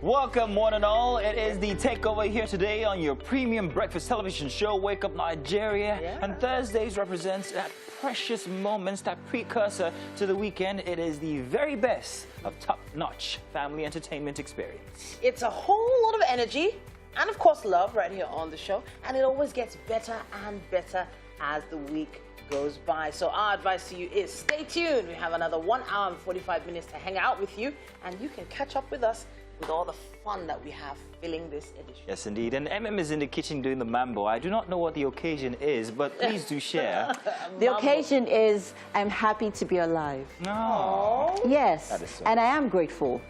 Welcome, one and all. It is the takeover here today on your premium breakfast television show, Wake Up Nigeria. Yeah. And Thursdays represents that precious moments, that precursor to the weekend. It is the very best of top-notch family entertainment experience. It's a whole lot of energy and, of course, love right here on the show. And it always gets better and better as the week goes by. So our advice to you is stay tuned. We have another 1 hour and 45 minutes to hang out with you, and you can catch up with us with all the fun that we have filling this edition. Yes, indeed. And MM is in the kitchen doing the mambo. I do not know what the occasion is, but please do share. The occasion is I'm happy to be alive. No. Yes, That is so and I am grateful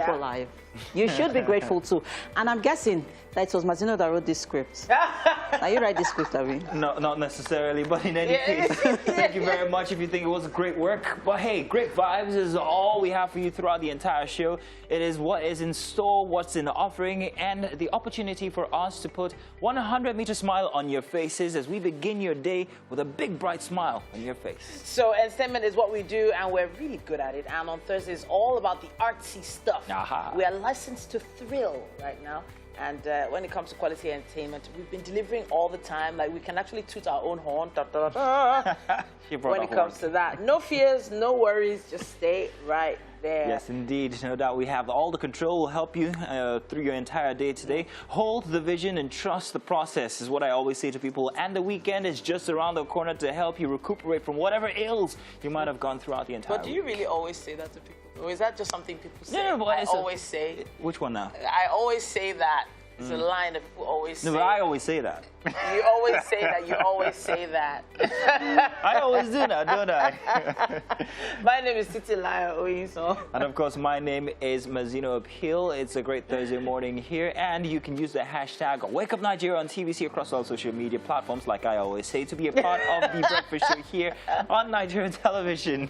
for life. You should be grateful too. And I'm guessing that it was Mazino that wrote this script. Now you write this script, Ari? No, not necessarily, but in any case, thank you very much if you think it was great work. But hey, great vibes is all we have for you throughout the entire show. It is what is in store, what's in the offering, and the opportunity for us to put 100-meter smile on your faces as we begin your day with a big, bright smile on your face. So entertainment is what we do, and we're really good at it. And on Thursday is all about the artsy stuff. Aha. We are licensed to thrill right now. And when it comes to quality entertainment, we've been delivering all the time. Like, we can actually toot our own horn. Da, da, da, da. When it comes to that. No fears, no worries. Just stay right there. Yes, indeed. No doubt we have all the control. Will help you through your entire day today. Hold the vision and trust the process is what I always say to people. And the weekend is just around the corner to help you recuperate from whatever ills you might have gone throughout the entire But do you really always say that to people? Or is that just something people say? No, but I always say. Which one now? I always say that. It's a line that people always say. No, but I always say that. You always say that. You always say that. I always do that, don't I? My name is Titi Laya Oyiso. And of course, my name is Mazino Appeal. It's a great Thursday morning here, and you can use the hashtag Wake Up Nigeria on TVC across all social media platforms, like I always say, to be a part of the breakfast show here on Nigerian television.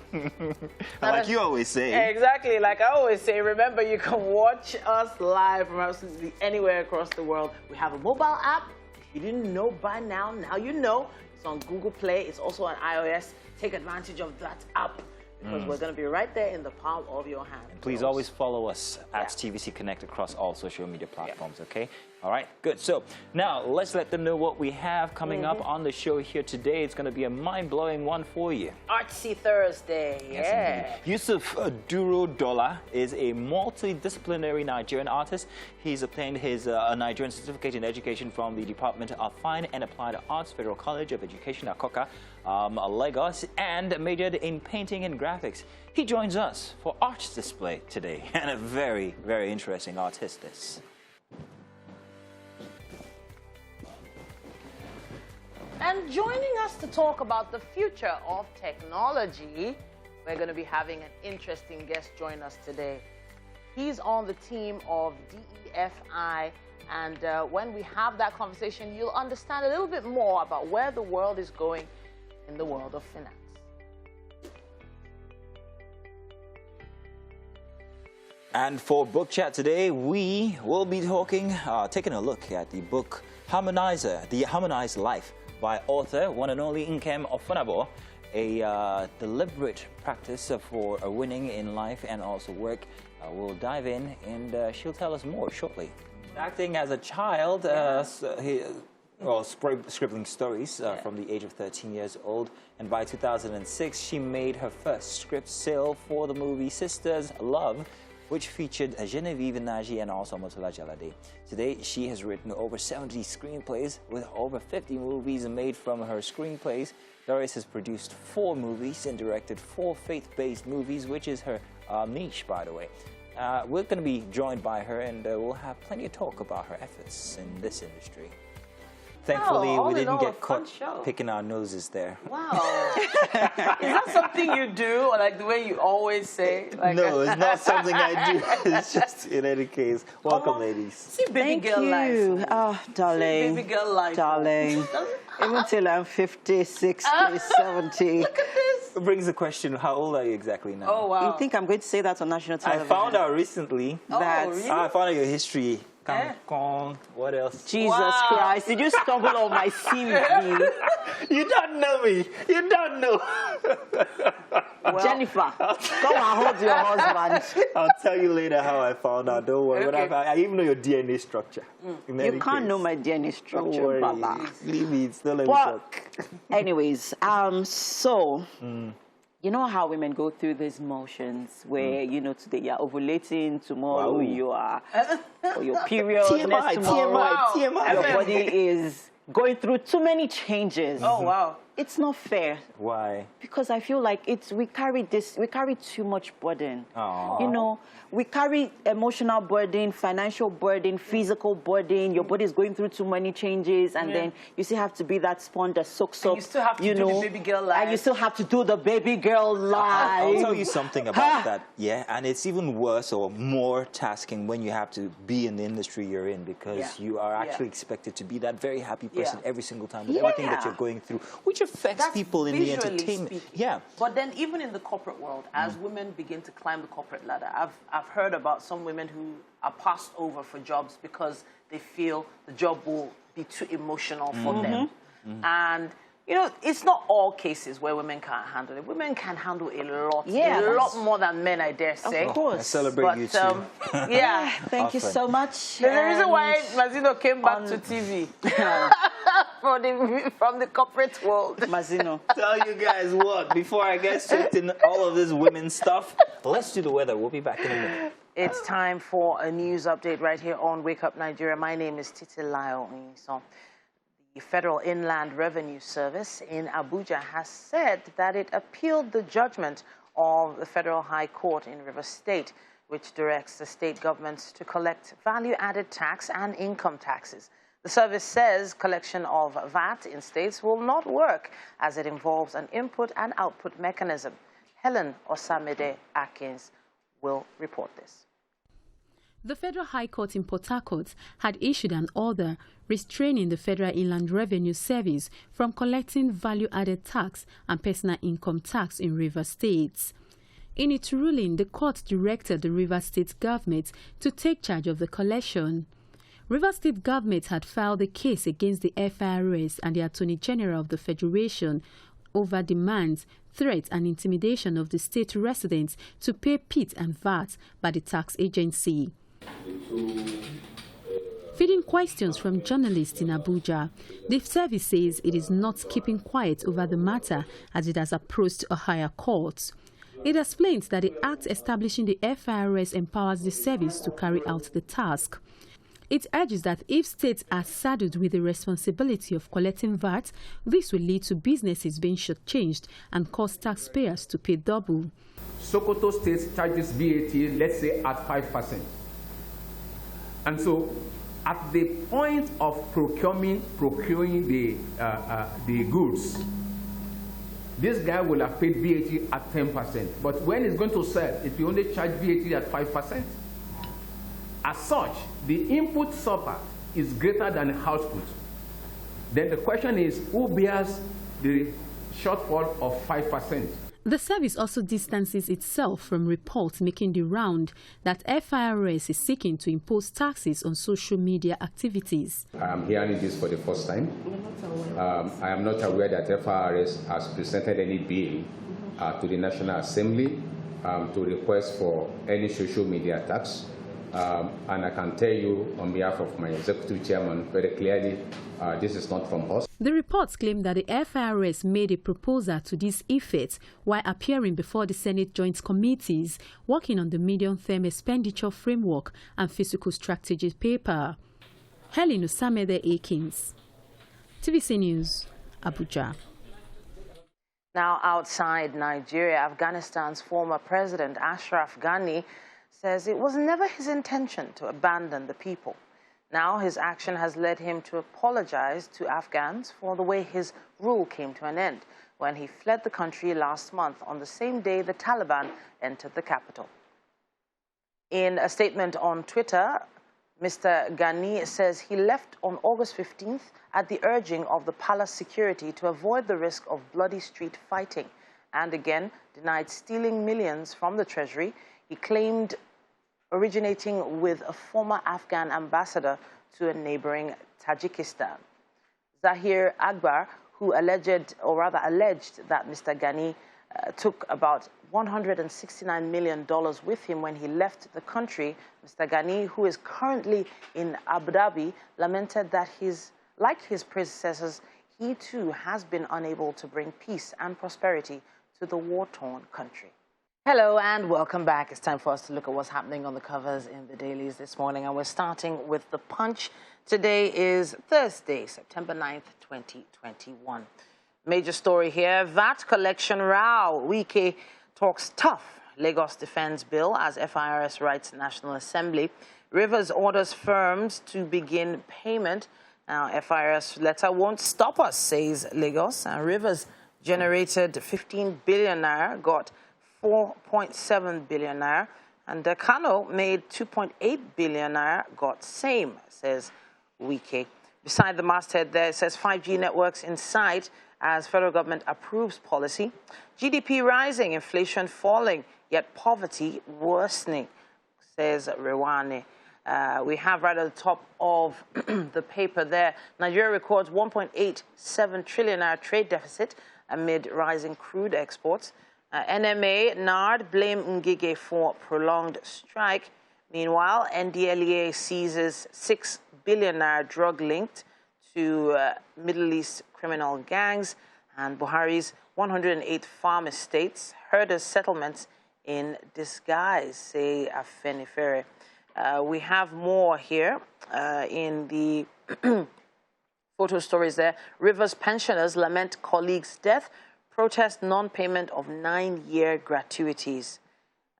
Like you always say. Exactly, like I always say, remember you can watch us live from absolutely anywhere across the world. We have a mobile app. If you didn't know by now, now you know. It's on Google Play. It's also on iOS. Take advantage of that app, because we're going to be right there in the palm of your hand. Please always follow us at TVC Connect across all social media platforms, okay? All right, good. So now let's let them know what we have coming up on the show here today. It's going to be a mind-blowing one for you. Artsy Thursday, Yes, indeed. Yusuf Duro Dola is a multidisciplinary Nigerian artist. He's obtained his Nigerian certificate in education from the Department of Fine and Applied Arts, Federal College of Education, Akoka, Lagos, and majored in painting and graphics. He joins us for arts display today, and a very, very interesting artist this. And joining us to talk about the future of technology, we're going to be having an interesting guest join us today. He's on the team of DEFI, and when we have that conversation, you'll understand a little bit more about where the world is going in the world of finance. And for Book Chat today, we will be taking a look at the book Harmonizer, The Harmonized Life by author, one and only Nkem Ofunabo, a deliberate practice for winning in life and also work. We'll dive in, and she'll tell us more shortly. Acting as a child, scribbling stories from the age of 13 years old, and by 2006, she made her first script sale for the movie Sisters Love, which featured Genevieve Naji and also Motola Jalade. Today, she has written over 70 screenplays with over 50 movies made from her screenplays. Doris has produced 4 movies and directed 4 faith-based movies, which is her niche, by the way. We're going to be joined by her, and we'll have plenty of talk about her efforts in this industry. Thankfully, we didn't get caught picking our noses there. Wow. Is that something you do, or like the way you always say? Like, no, it's not something I do. It's just, in any case, welcome, ladies. See baby girl life. Oh, darling. See baby girl life. Darling. Even till I'm 50, 60, 70. Look at this. It brings the question, how old are you exactly now? Oh, wow. You think I'm going to say that on national television? I found out recently that really? I found out your history. What else? Jesus Christ, did you stumble on my CV? You don't know me. You don't know. Jennifer, come and hold your husband. I'll tell you later how I found out. Don't worry. Okay. I even know your DNA structure. You can't know my DNA structure, Don't worry. Baba. Leave me. Still let me But, talk. anyways, you know how women go through these motions where, you know, today you're ovulating, tomorrow Wow. you are, or your period, TMI, next tomorrow, TMI. your body is going through too many changes. Oh, wow. It's not fair. Why? Because I feel like we carry too much burden. Aww. You know, we carry emotional burden, financial burden, physical burden. Your body is going through too many changes, and then you still have to be that sponge that soaks up. You still have to do the baby girl life. And you still have to do the baby girl life. I'll tell you something about that, yeah, and it's even worse or more tasking when you have to be in the industry you're in, because you are actually expected to be that very happy person every single time with everything that you're going through, which affects people in the entertainment. Speaking. Yeah. But then even in the corporate world, as women begin to climb the corporate ladder, I've heard about some women who are passed over for jobs because they feel the job will be too emotional for them. And you know, it's not all cases where women can't handle it. Women can handle a lot, a lot more than men, I dare say. Of course. I celebrate you too. Yeah. Thank you so much. There's a reason why Mazino came back to TV from the corporate world. Mazino. Tell you guys what, before I get straight in all of this women's stuff, let's do the weather. We'll be back in a minute. It's time for a news update right here on Wake Up Nigeria. My name is Titilayo Onyison. The Federal Inland Revenue Service in Abuja has said that it appealed the judgment of the Federal High Court in Rivers State, which directs the state governments to collect value-added tax and income taxes. The service says collection of VAT in states will not work as it involves an input and output mechanism. Helen Osamide Akins will report this. The Federal High Court in Port Harcourt had issued an order restraining the Federal Inland Revenue Service from collecting value-added tax and personal income tax in Rivers State. In its ruling, the court directed the Rivers State government to take charge of the collection. Rivers State government had filed a case against the FIRS and the Attorney General of the Federation over demands, threats and intimidation of the state residents to pay PIT and VAT by the tax agency. Feeding questions from journalists in Abuja, the service says it is not keeping quiet over the matter as it has approached a higher court. It explains that the act establishing the FIRS empowers the service to carry out the task. It urges that if states are saddled with the responsibility of collecting VAT, this will lead to businesses being shortchanged and cause taxpayers to pay double. Sokoto State charges VAT, let's say, at 5%. And so, at the point of procuring the goods, this guy will have paid VAT at 10%. But when he's going to sell, it will only charge VAT at 5%. As such, the input suffer is greater than the output. Then the question is, who bears the shortfall of 5%? The service also distances itself from reports making the round that FIRS is seeking to impose taxes on social media activities. I am hearing this for the first time. I am not aware that FIRS has presented any bill to the National Assembly to request for any social media tax. And I can tell you on behalf of my executive chairman very clearly, this is not from us. The reports claim that the FIRS made a proposal to this effect while appearing before the Senate Joint Committees working on the medium-term expenditure framework and fiscal strategy paper. Helen Osamide Akins, TVC News, Abuja. Now outside Nigeria, Afghanistan's former president Ashraf Ghani says it was never his intention to abandon the people. Now his action has led him to apologize to Afghans for the way his rule came to an end when he fled the country last month on the same day the Taliban entered the capital. In a statement on Twitter, Mr. Ghani says he left on August 15th at the urging of the palace security to avoid the risk of bloody street fighting, and again denied stealing millions from the treasury he claimed originating with a former Afghan ambassador to a neighboring Tajikistan. Zahir Akbar, who alleged that Mr. Ghani took about $169 million with him when he left the country. Mr. Ghani, who is currently in Abu Dhabi, lamented that like his predecessors, he too has been unable to bring peace and prosperity to the war-torn country. Hello and welcome back. It's time for us to look at what's happening on the covers in the dailies this morning, and we're starting with The Punch. Today is Thursday, September 9th, 2021. Major story here, VAT collection row. Wike talks tough. Lagos defends bill as FIRS writes National Assembly. Rivers orders firms to begin payment. Now, FIRS letter won't stop us, says Lagos. And Rivers generated 15 billion naira, got 4.7 billion naira. And Kano made 2.8 billion naira, got same, says Wike. Beside the masthead there, it says 5G networks in sight as federal government approves policy. GDP rising, inflation falling, yet poverty worsening, says Rewane. We have right at the top of the paper there, Nigeria records 1.87 trillion naira trade deficit amid rising crude exports. NMA, NARD blame Ngige for prolonged strike. Meanwhile, NDLEA seizes 6 billion naira drug linked to Middle East criminal gangs, and Buhari's 108 farm estates, herders' settlements in disguise, say Afenifere. We have more here in the photo stories there. Rivers pensioners lament colleague's death, protest non-payment of 9-year gratuities.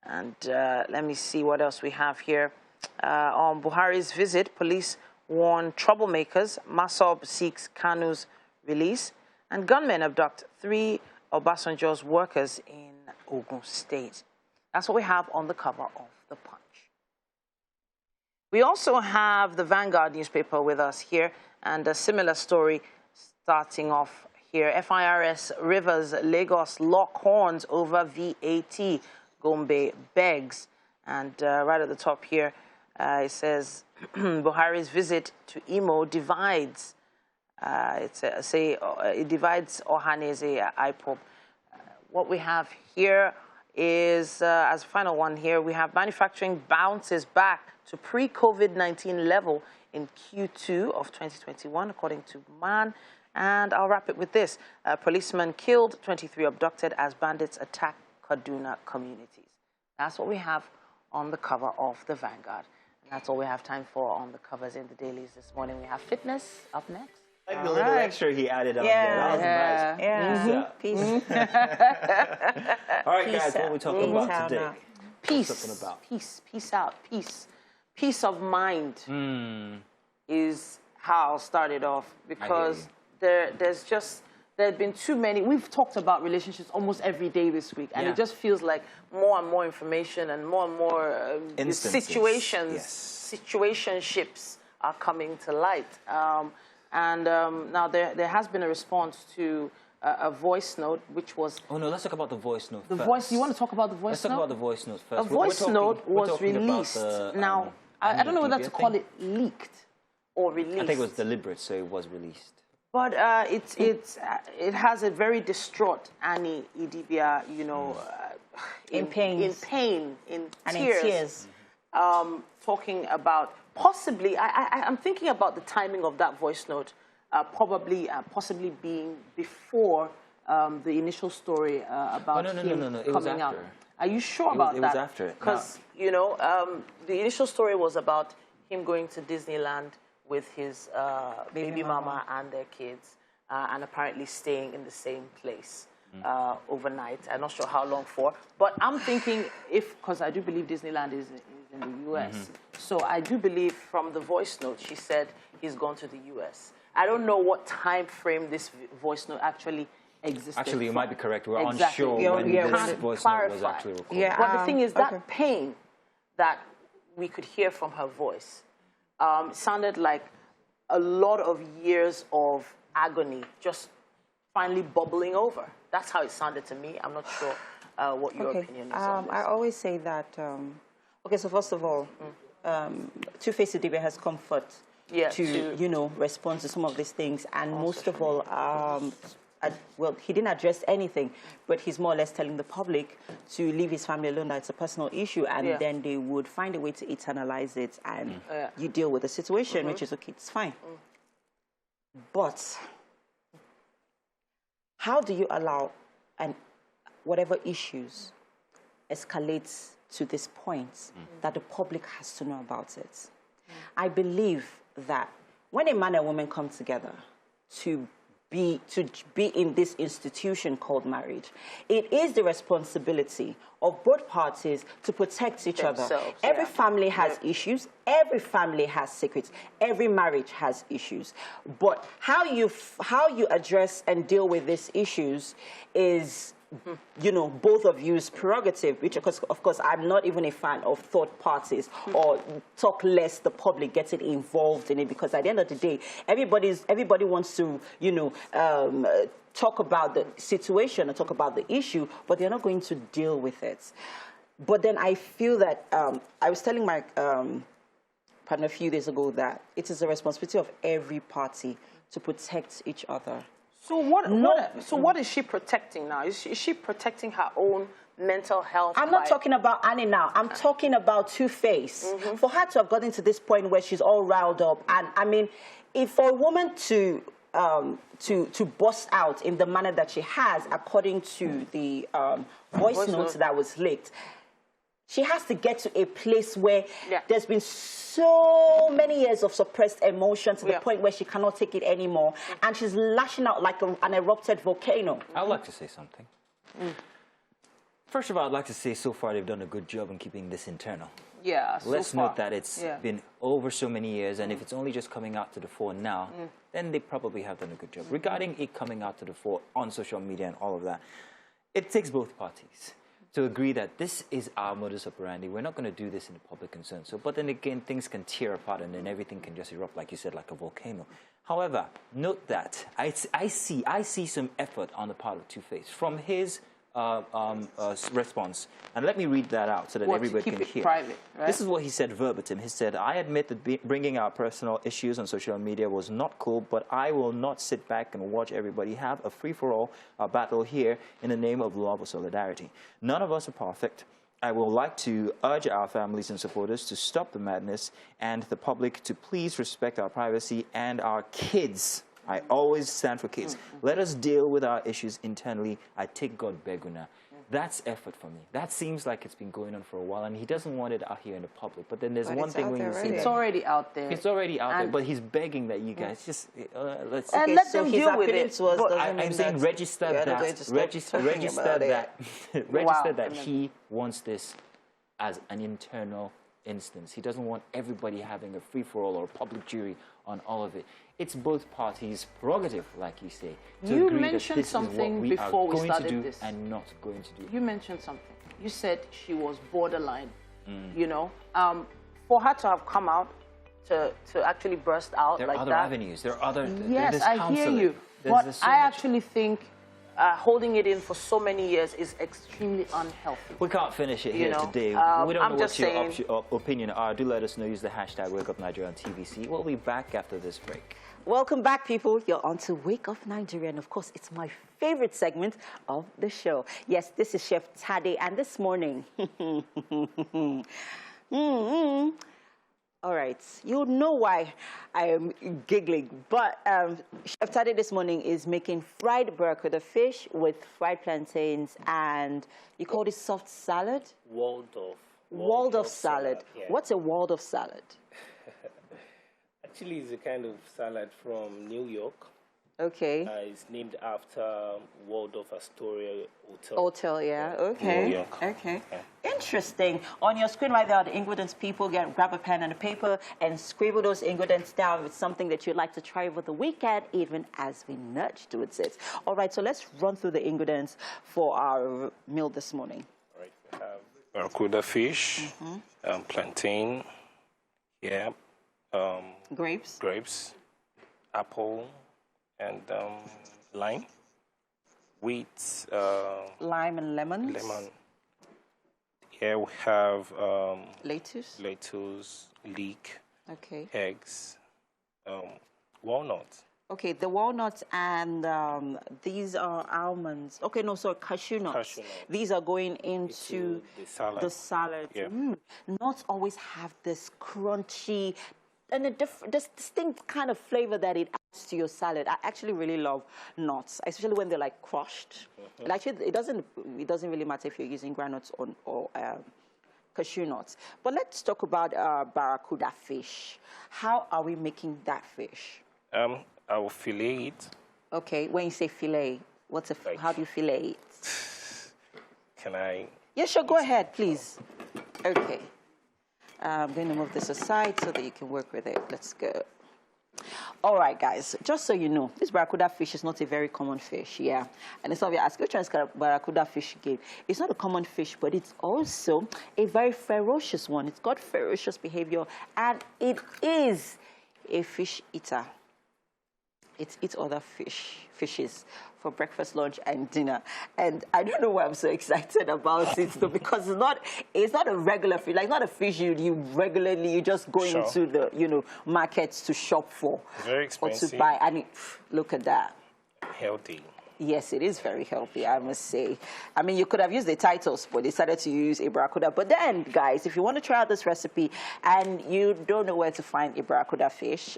And let me see what else we have here. On Buhari's visit, police warn troublemakers. Masob seeks Kanu's release. And gunmen abduct 3 Obasanjo's workers in Ogun State. That's what we have on the cover of The Punch. We also have the Vanguard newspaper with us here, and a similar story starting off here. FIRS Rivers Lagos lock horns over VAT. Gombe begs. And right at the top here, it says Buhari's visit to Imo divides. It divides Ohanese IPOB. What we have here is, as a final one here, we have manufacturing bounces back to pre-COVID-19 level in Q2 of 2021, according to MAN. And I'll wrap it with this. A policeman killed, 23 abducted as bandits attack Kaduna communities. That's what we have on the cover of the Vanguard. And that's all we have time for on the covers in the dailies this morning. We have fitness up next. Like the little extra he added on there. That was nice. Peace. All right, guys, what are we talking about today? Peace. Peace out. Peace of mind is how I'll start it off, because there have been too many. We've talked about relationships almost every day this week, and it just feels like more and more information and more situationships are coming to light. Now there has been a response to a voice note, which was... Oh, no, let's talk about the voice note first. Voice, you want to talk about the voice note? Let's talk about the voice note first. A voice note was released. Now, I don't know whether to call it leaked or released. I think it was deliberate, so it was released. But it has a very distraught Annie Idibia, you know, in pain, in tears. Talking about possibly, I'm thinking about the timing of that voice note, possibly being before the initial story about him coming out. Are you sure about that? It was after it. Because, you know, the initial story was about him going to Disneyland with his baby mama and their kids, and apparently staying in the same place overnight. I'm not sure how long for, but I'm thinking because I do believe Disneyland is in the U.S. So I do believe from the voice note, she said he's gone to the U.S. I don't know what time frame this voice note actually existed. Actually, you might be correct. We're unsure when this voice note was actually recorded. But the thing is, that pain that we could hear from her voice sounded like a lot of years of agony just finally bubbling over. That's how it sounded to me. I'm not sure what your opinion is on this. I always say that, so first of all, Two-Face Idibia has comfort to, you know, respond to some of these things. And most of all, well, he didn't address anything, but he's more or less telling the public to leave his family alone, that it's a personal issue, and then they would find a way to internalize it, and you deal with the situation, which is okay, it's fine. But how do you allow whatever issues escalates to this point that the public has to know about it? I believe that when a man and woman come together to be in this institution called marriage, it is the responsibility of both parties to protect each other. Every family has issues. Every family has secrets. Every marriage has issues. But how you address and deal with these issues is, you know, both of you's prerogative, which of course I'm not even a fan of third parties or talk less the public getting involved in it, because at the end of the day, everybody wants to, you know, talk about the situation and talk about the issue, but they're not going to deal with it. But then I feel that I was telling my partner a few days ago that it is the responsibility of every party to protect each other. So what is she protecting now? Is she protecting her own mental health? I'm not talking about Annie now. I'm talking about Two-Face. For her to have gotten to this point where she's all riled up, and I mean, if for a woman to bust out in the manner that she has, according to the voice notes that was leaked, she has to get to a place where there's been so many years of suppressed emotion to the point where she cannot take it anymore, and she's lashing out like an erupted volcano. I'd like to say something. First of all, I'd like to say so far they've done a good job in keeping this internal. Yeah, Let's note that it's been over so many years, and if it's only just coming out to the fore now, then they probably have done a good job. Regarding it coming out to the fore on social media and all of that, it takes both parties to agree that this is our modus operandi. We're not going to do this in the public concern. So, but then again, things can tear apart, and then everything can just erupt, like you said, like a volcano. However, note that I see some effort on the part of Two-Face from his response, and let me read that out so that everybody can hear. Private, right? This is what he said verbatim. He said, "I admit that bringing our personal issues on social media was not cool, but I will not sit back and watch everybody have a free-for-all battle here in the name of love or solidarity. None of us are perfect. I would like to urge our families and supporters to stop the madness and the public to please respect our privacy and our kids. I always stand for kids. Let us deal with our issues internally. I take God beguna." That's effort for me. That seems like it's been going on for a while, and he doesn't want it out here in the public. But then there's one thing when you see it's already out there. It's already out there, but he's begging that you guys just let's. And let them deal with it. I'm saying register that he wants this as an internal instance. He doesn't want everybody having a free-for-all or a public jury on all of it. It's both parties' prerogative, like you say, to agree that this is what we are going to do and not going to do. You mentioned something. You said she was borderline, you know. For her to have come out, to actually burst out like that. There are other avenues. There are other... Yes, I hear you. But I actually think holding it in for so many years is extremely unhealthy. We can't finish it here today. We don't know what your opinion are. Do let us know. Use the hashtag WakeUpNigeria on TVC. We'll be back after this break. Welcome back, people. You're on to Wake Up Nigeria, and of course, it's my favorite segment of the show. Yes, this is Chef Tade, and this morning... All right, you'll know why I am giggling, but Chef Tade this morning is making fried burrata fish with fried plantains, and you call this soft salad? Waldorf salad. Yeah. What's a Waldorf salad? Actually, it's a kind of salad from New York. Okay. It's named after Waldorf Astoria Hotel. Hotel, yeah. Okay. New York. Okay. Yeah. Interesting. On your screen right there are the ingredients. People grab a pen and a paper and scribble those ingredients down with something that you'd like to try over the weekend, even as we nudge towards it. All right, so let's run through the ingredients for our meal this morning. All right. We have barracuda fish, plantain, grapes, apple, and lime, wheat, lime and lemon. Here we have lettuce, leek, okay, eggs, walnuts. Okay, the walnuts and these are almonds. Okay, no, sorry, cashew nuts. Cashew nuts. These are going into the salad. The salad. Yeah. Nuts always have this crunchy and a distinct kind of flavor that it adds to your salad. I actually really love nuts, especially when they're like crushed. And actually, it doesn't really matter if you're using groundnuts or cashew nuts. But let's talk about barracuda fish. How are we making that fish? I will fillet it. Okay, when you say fillet, how do you fillet it? Can I? Yeah, sure, go ahead, please. Okay. I'm going to move this aside so that you can work with it. Let's go. All right, guys, just so you know, this barracuda fish is not a very common fish, yeah. And it's not you're asking, which one is barracuda fish again? It's not a common fish, but it's also a very ferocious one. It's got ferocious behavior, and it is a fish eater. It eats other fishes for breakfast, lunch, and dinner. And I don't know why I'm so excited about it, though, because it's not a regular fish. Like, not a fish you just go into the markets to shop for. Very expensive. Or to buy. And look at that. Healthy. Yes, it is very healthy, I must say. I mean, you could have used the titles, but decided to use a barracuda. But then, guys, if you want to try out this recipe and you don't know where to find a barracuda fish,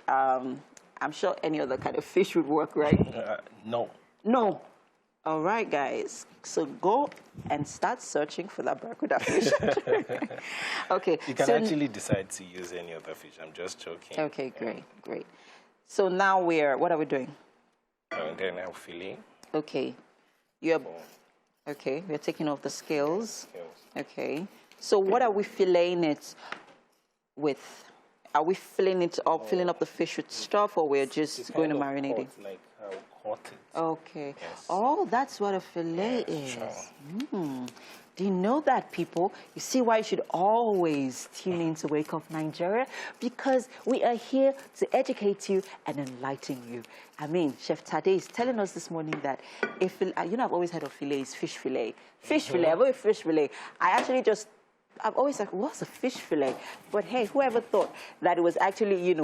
I'm sure any other kind of fish would work, right? No. No. All right, guys. So go and start searching for that barracuda fish. Okay. You can actually decide to use any other fish. I'm just joking. Okay, great, great. So now what are we doing? And then I'll fillet. Okay. Okay, we're taking off the scales. Scales. Okay. So what are we filleting it with? Are we filling up the fish with stuff, or we're just going to marinate it? Like how hot it. Okay. Yes. Oh, that's what a fillet is. Sure. Do you know that, people? You see why you should always tune in to Wake Up Nigeria? Because we are here to educate you and enlighten you. I mean, Chef Tade is telling us this morning that I've always heard of fillets, fish fillet. Fish fillet, I've always fish fillet. I've always said, what's a fish fillet? But hey, whoever thought that it was actually,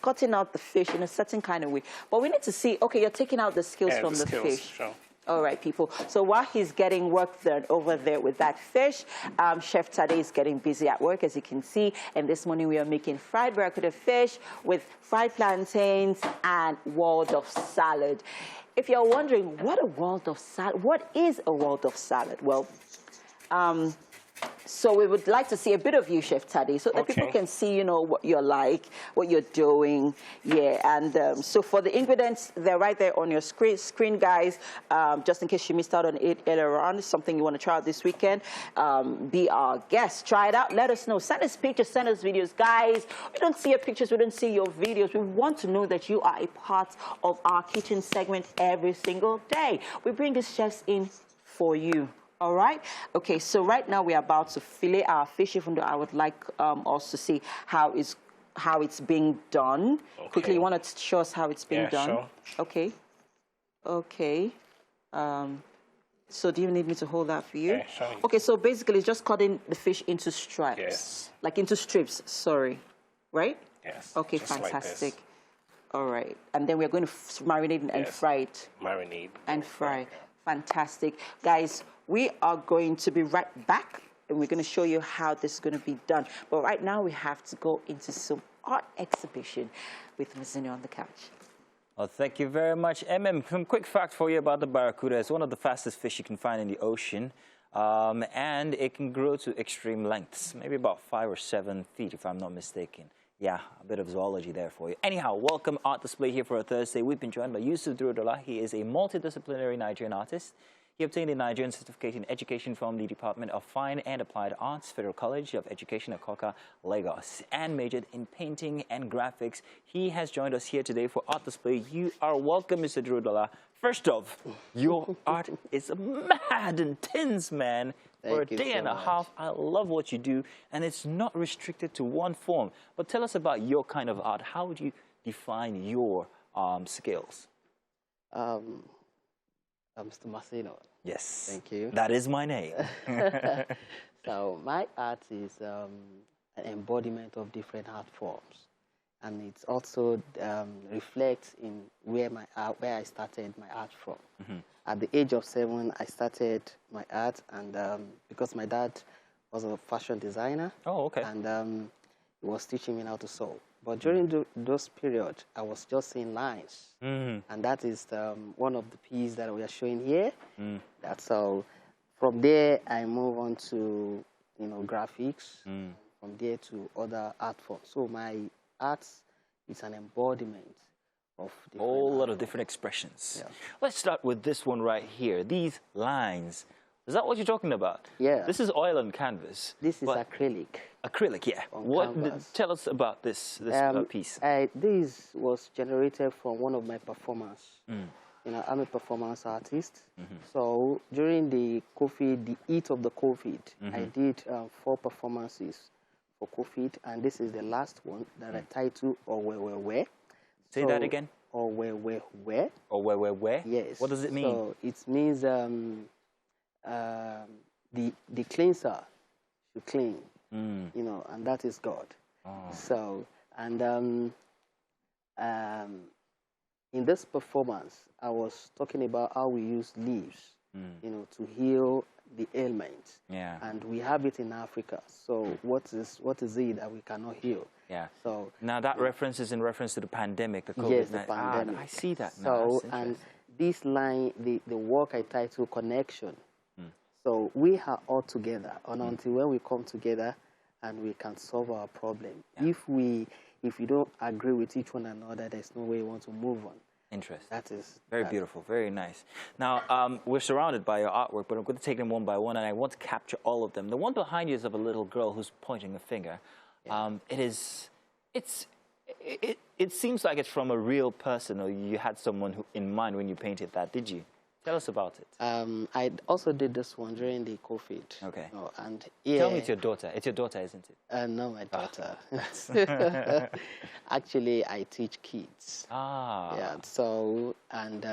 cutting out the fish in a certain kind of way. But we need to see, okay, you're taking out the scales from the fish. Sure. All right, people. So while he's getting work done over there with that fish, Chef Tade is getting busy at work, as you can see. And this morning we are making fried barracuda fish with fried plantains and Waldorf salad. If you're wondering, what is a Waldorf salad? Well, so we would like to see a bit of you, Chef Tade, so that people can see, what you're like, what you're doing. Yeah, and so for the ingredients, they're right there on your screen, guys. Just in case you missed out on it earlier on, something you want to try out this weekend, be our guest. Try it out. Let us know. Send us pictures, send us videos. Guys, we don't see your pictures, we don't see your videos. We want to know that you are a part of our kitchen segment every single day. We bring these chefs in for you. All right. Okay. So right now we're about to fillet our fish, even though I would like us to see how it's being done. Okay. Quickly, you want to show us how it's being done? Sure. Okay. Okay. So do you need me to hold that for you? Yeah, sure. Okay. So basically, it's just cutting the fish into stripes. Yes. Like into strips. Sorry. Right? Yes. Okay. Just Fantastic. Like all right. And then we're going to marinate and fry it. Marinate. And fry. Yeah. Fantastic. Guys, we are going to be right back, and we're going to show you how this is going to be done. But right now, we have to go into some art exhibition with Mzini on the couch. Well, thank you very much, Some quick fact for you about the barracuda. It's one of the fastest fish you can find in the ocean. And it can grow to extreme lengths, maybe about 5 or 7 feet, if I'm not mistaken. Yeah, a bit of zoology there for you. Anyhow, welcome Art Display here for a Thursday. We've been joined by Yusuf Durodola. He is a multidisciplinary Nigerian artist. He obtained a Nigerian certificate in education from the Department of Fine and Applied Arts, Federal College of Education, Akoka, Lagos, and majored in painting and graphics. He has joined us here today for Art Display. You are welcome, Mr. Durodola. First off, your art is mad intense, man. For a day and a half, I love what you do, and it's not restricted to one form. But tell us about your kind of art. How would you define your skills? Mr. Masino. Yes. Thank you. That is my name. So my art is an embodiment of different art forms. and it also reflects in where I started my art from. At the age of 7, I started my art, and because my dad was a fashion designer. Oh, okay. And he was teaching me how to sew. But during those periods, I was just seeing lines. And that is one of the pieces that we are showing here. That's how, from there, I move on to, graphics. From there to other art forms. So my art is an embodiment of a whole lot of different expressions. Yeah. Let's start with this one right here. These lines. Is that what you're talking about? Yeah. This is oil on canvas. This is acrylic. Acrylic, yeah. Tell us about this piece. This was generated from one of my performers. I'm a performance artist. So during the heat of the COVID, I did 4 performances for COVID, and this is the last one that I titled Where. Say that again. Where. Yes. What does it mean? So it means the cleanser should clean, and that is God. So, and in this performance, I was talking about how we use leaves, to heal the ailment. Yeah. And we have it in Africa. So what is it that we cannot heal? Yeah. So now that reference is in reference to the pandemic, the COVID-19. Yes, the pandemic. I see that now. So, and this line, the work I titled Connection. So we are all together, and until when we come together and we can solve our problem. Yeah. If we don't agree with each one another, there's no way we want to move on. Interesting. That is very beautiful, very nice. Now, we're surrounded by your artwork, but I'm going to take them one by one, and I want to capture all of them. The one behind you is of a little girl who's pointing a finger. Yeah. It seems like it's from a real person, or you had someone in mind when you painted that. Did you? Tell us about it. I also did this one during the COVID. Okay. And tell me it's your daughter. It's your daughter, isn't it? No, my daughter. Actually, I teach kids. Yeah. So, and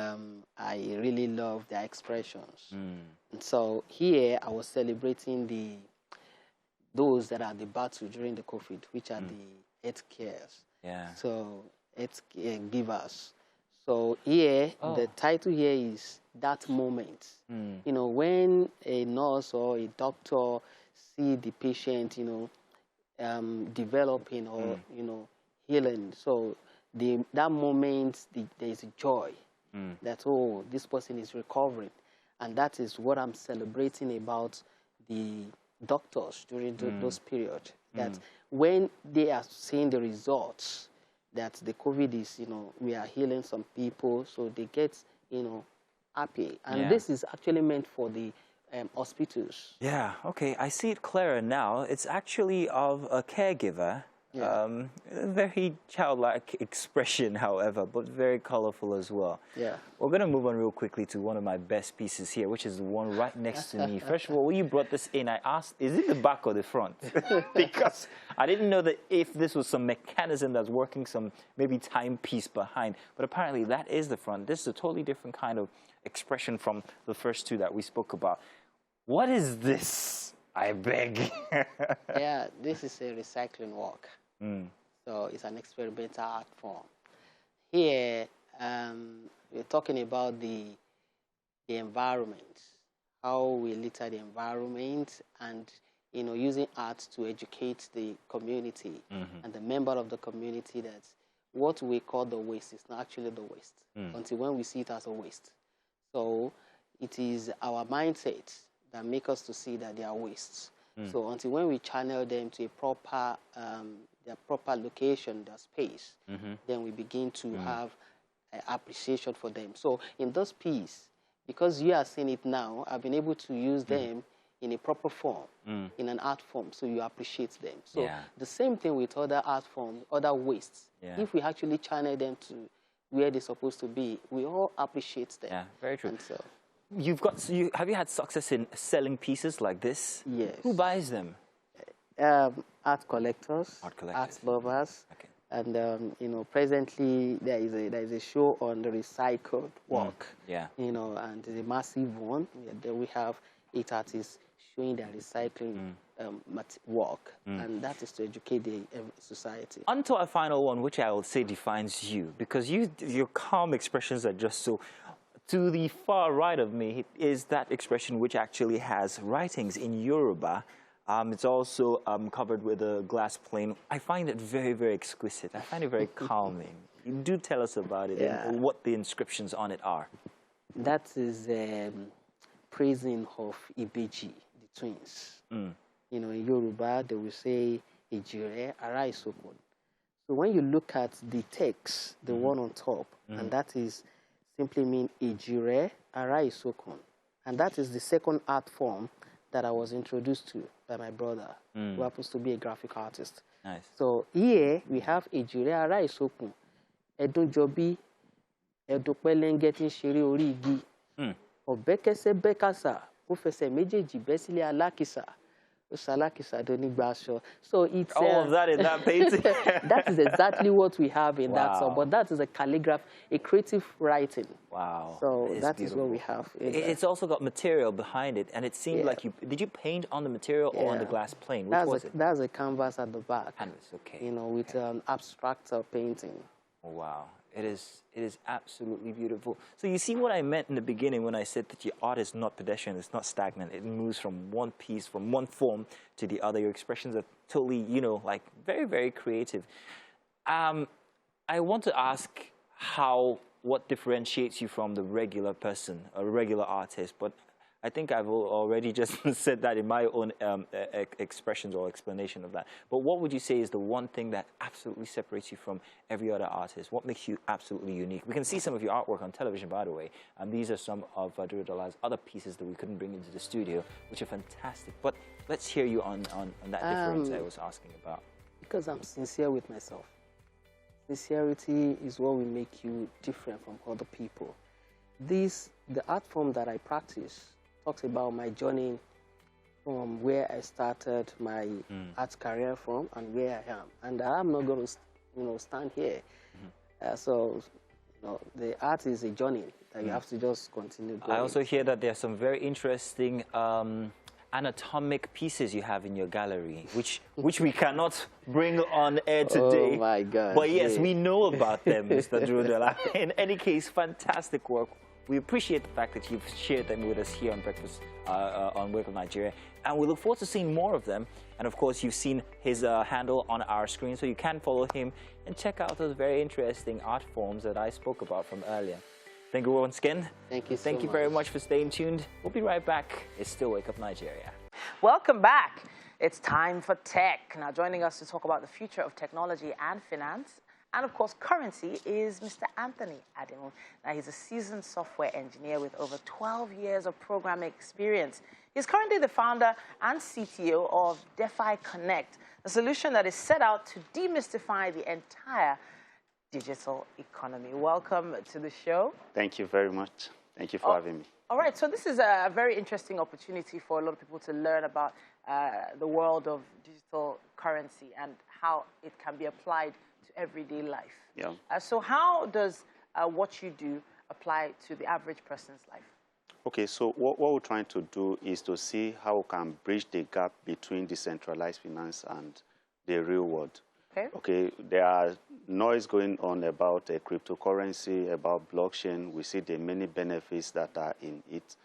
I really love their expressions. And so here I was celebrating those that are the battle during the COVID, which are the health cares. Yeah. So health givers. So here, the title here is That Moment. When a nurse or a doctor see the patient, developing or, healing. So that moment, there's a joy that, this person is recovering. And that is what I'm celebrating about the doctors during those periods. That when they are seeing the results, that the COVID is, we are healing some people, so they get, happy. And this is actually meant for the hospitals. Yeah, okay, I see it clearer now. It's actually of a caregiver. Yeah. A very childlike expression, however, but very colorful as well. Yeah. We're going to move on real quickly to one of my best pieces here, which is the one right next to me. First of all, when you brought this in, I asked, is it the back or the front? Because I didn't know that if this was some mechanism that's working, some maybe timepiece behind. But apparently that is the front. This is a totally different kind of expression from the first two that we spoke about. What is this? I beg. Yeah, this is a recycling work. So it's an experimental art form. Here, we're talking about the environment, how we litter the environment, and using art to educate the community and the member of the community that what we call the waste is not actually the waste until when we see it as a waste. So it is our mindset that make us to see that they are wastes. So until when we channel them to a proper their proper location, their space, then we begin to have appreciation for them. So in this piece, because you are seeing it now, I've been able to use them in a proper form, in an art form, so you appreciate them. So the same thing with other art forms, other wastes. If we actually channel them to where they're supposed to be, we all appreciate them. Yeah, very true. And so, have you had success in selling pieces like this? Yes. Who buys them? Art collectors, art lovers, and presently there is a show on the recycled work. And it's a massive one. There we have 8 artists showing their recycling work, and that is to educate the society. Onto a final one, which I will say defines you, because your calm expressions are just so... To the far right of me is that expression which actually has writings in Yoruba. It's also covered with a glass plane. I find it very, very exquisite. I find it very calming. You do tell us about it and what the inscriptions on it are. That is praising of Ibeji, the twins. You know, in Yoruba, they will say, Ejire, Ara Isokun. So when you look at the text, the one on top, and that is simply mean Ejire, Ara Isokun. And that is the second art form that I was introduced to by my brother, who happens to be a graphic artist. Nice. So here we have Ejire, Ara Isokun. Edun Jobi, Edopelengeti Shiri Origi. Obekese Bekasa, Professor Mejeji Besile Alakisa. So it's all of that in that painting. That is exactly what we have in that song. But that is a calligraph, a creative writing. Wow. So that is what we have. It's also got material behind it, and it seemed like did you paint on the material or on the glass plane? Which was it? That's a canvas at the back. Canvas, okay. You know, with abstract painting. Oh, wow. It is absolutely beautiful. So you see what I meant in the beginning when I said that your art is not pedestrian, it's not stagnant. It moves from one piece, from one form to the other. Your expressions are totally, you know, like very, very creative. I want to ask what differentiates you from the regular person, a regular artist, but I think I've already just said that in my own expressions or explanation of that. But what would you say is the one thing that absolutely separates you from every other artist? What makes you absolutely unique? We can see some of your artwork on television, by the way. And these are some of Durudala's other pieces that we couldn't bring into the studio, which are fantastic. But let's hear you on that difference I was asking about. Because I'm sincere with myself. Sincerity is what will make you different from other people. The art form that I practice talks about my journey from where I started my art career from and where I am. And I'm not going to, you know, stand here. So, you know, the art is a journey that you have to just continue going. I also hear that there are some very interesting anatomic pieces you have in your gallery, which we cannot bring on air today. Oh my God! But yes, we know about them, Mr. Durudala. In any case, fantastic work. We appreciate the fact that you've shared them with us here on Breakfast on Wake Up Nigeria, and we look forward to seeing more of them. And of course, you've seen his handle on our screen, so you can follow him and check out those very interesting art forms that I spoke about from earlier. Thank you once again. Thank you so Thank you very much for staying tuned. We'll be right back. It's still Wake Up Nigeria. Welcome back. It's time for tech. Now, joining us to talk about the future of technology and finance, and of course, currency, is Mr. Anthony Adimu. Now, he's a seasoned software engineer with over 12 years of programming experience. He's currently the founder and CTO of DeFi Connect, a solution that is set out to demystify the entire digital economy. Welcome to the show. Thank you very much. Thank you for having me. All right, so this is a very interesting opportunity for a lot of people to learn about the world of digital currency and how it can be applied to everyday life. Yeah. So how does what you do apply to the average person's life? Okay, so what we're trying to do is to see how we can bridge the gap between decentralized finance and the real world. Okay. Okay, there are noise going on about cryptocurrency, about blockchain. We see the many benefits that are in it.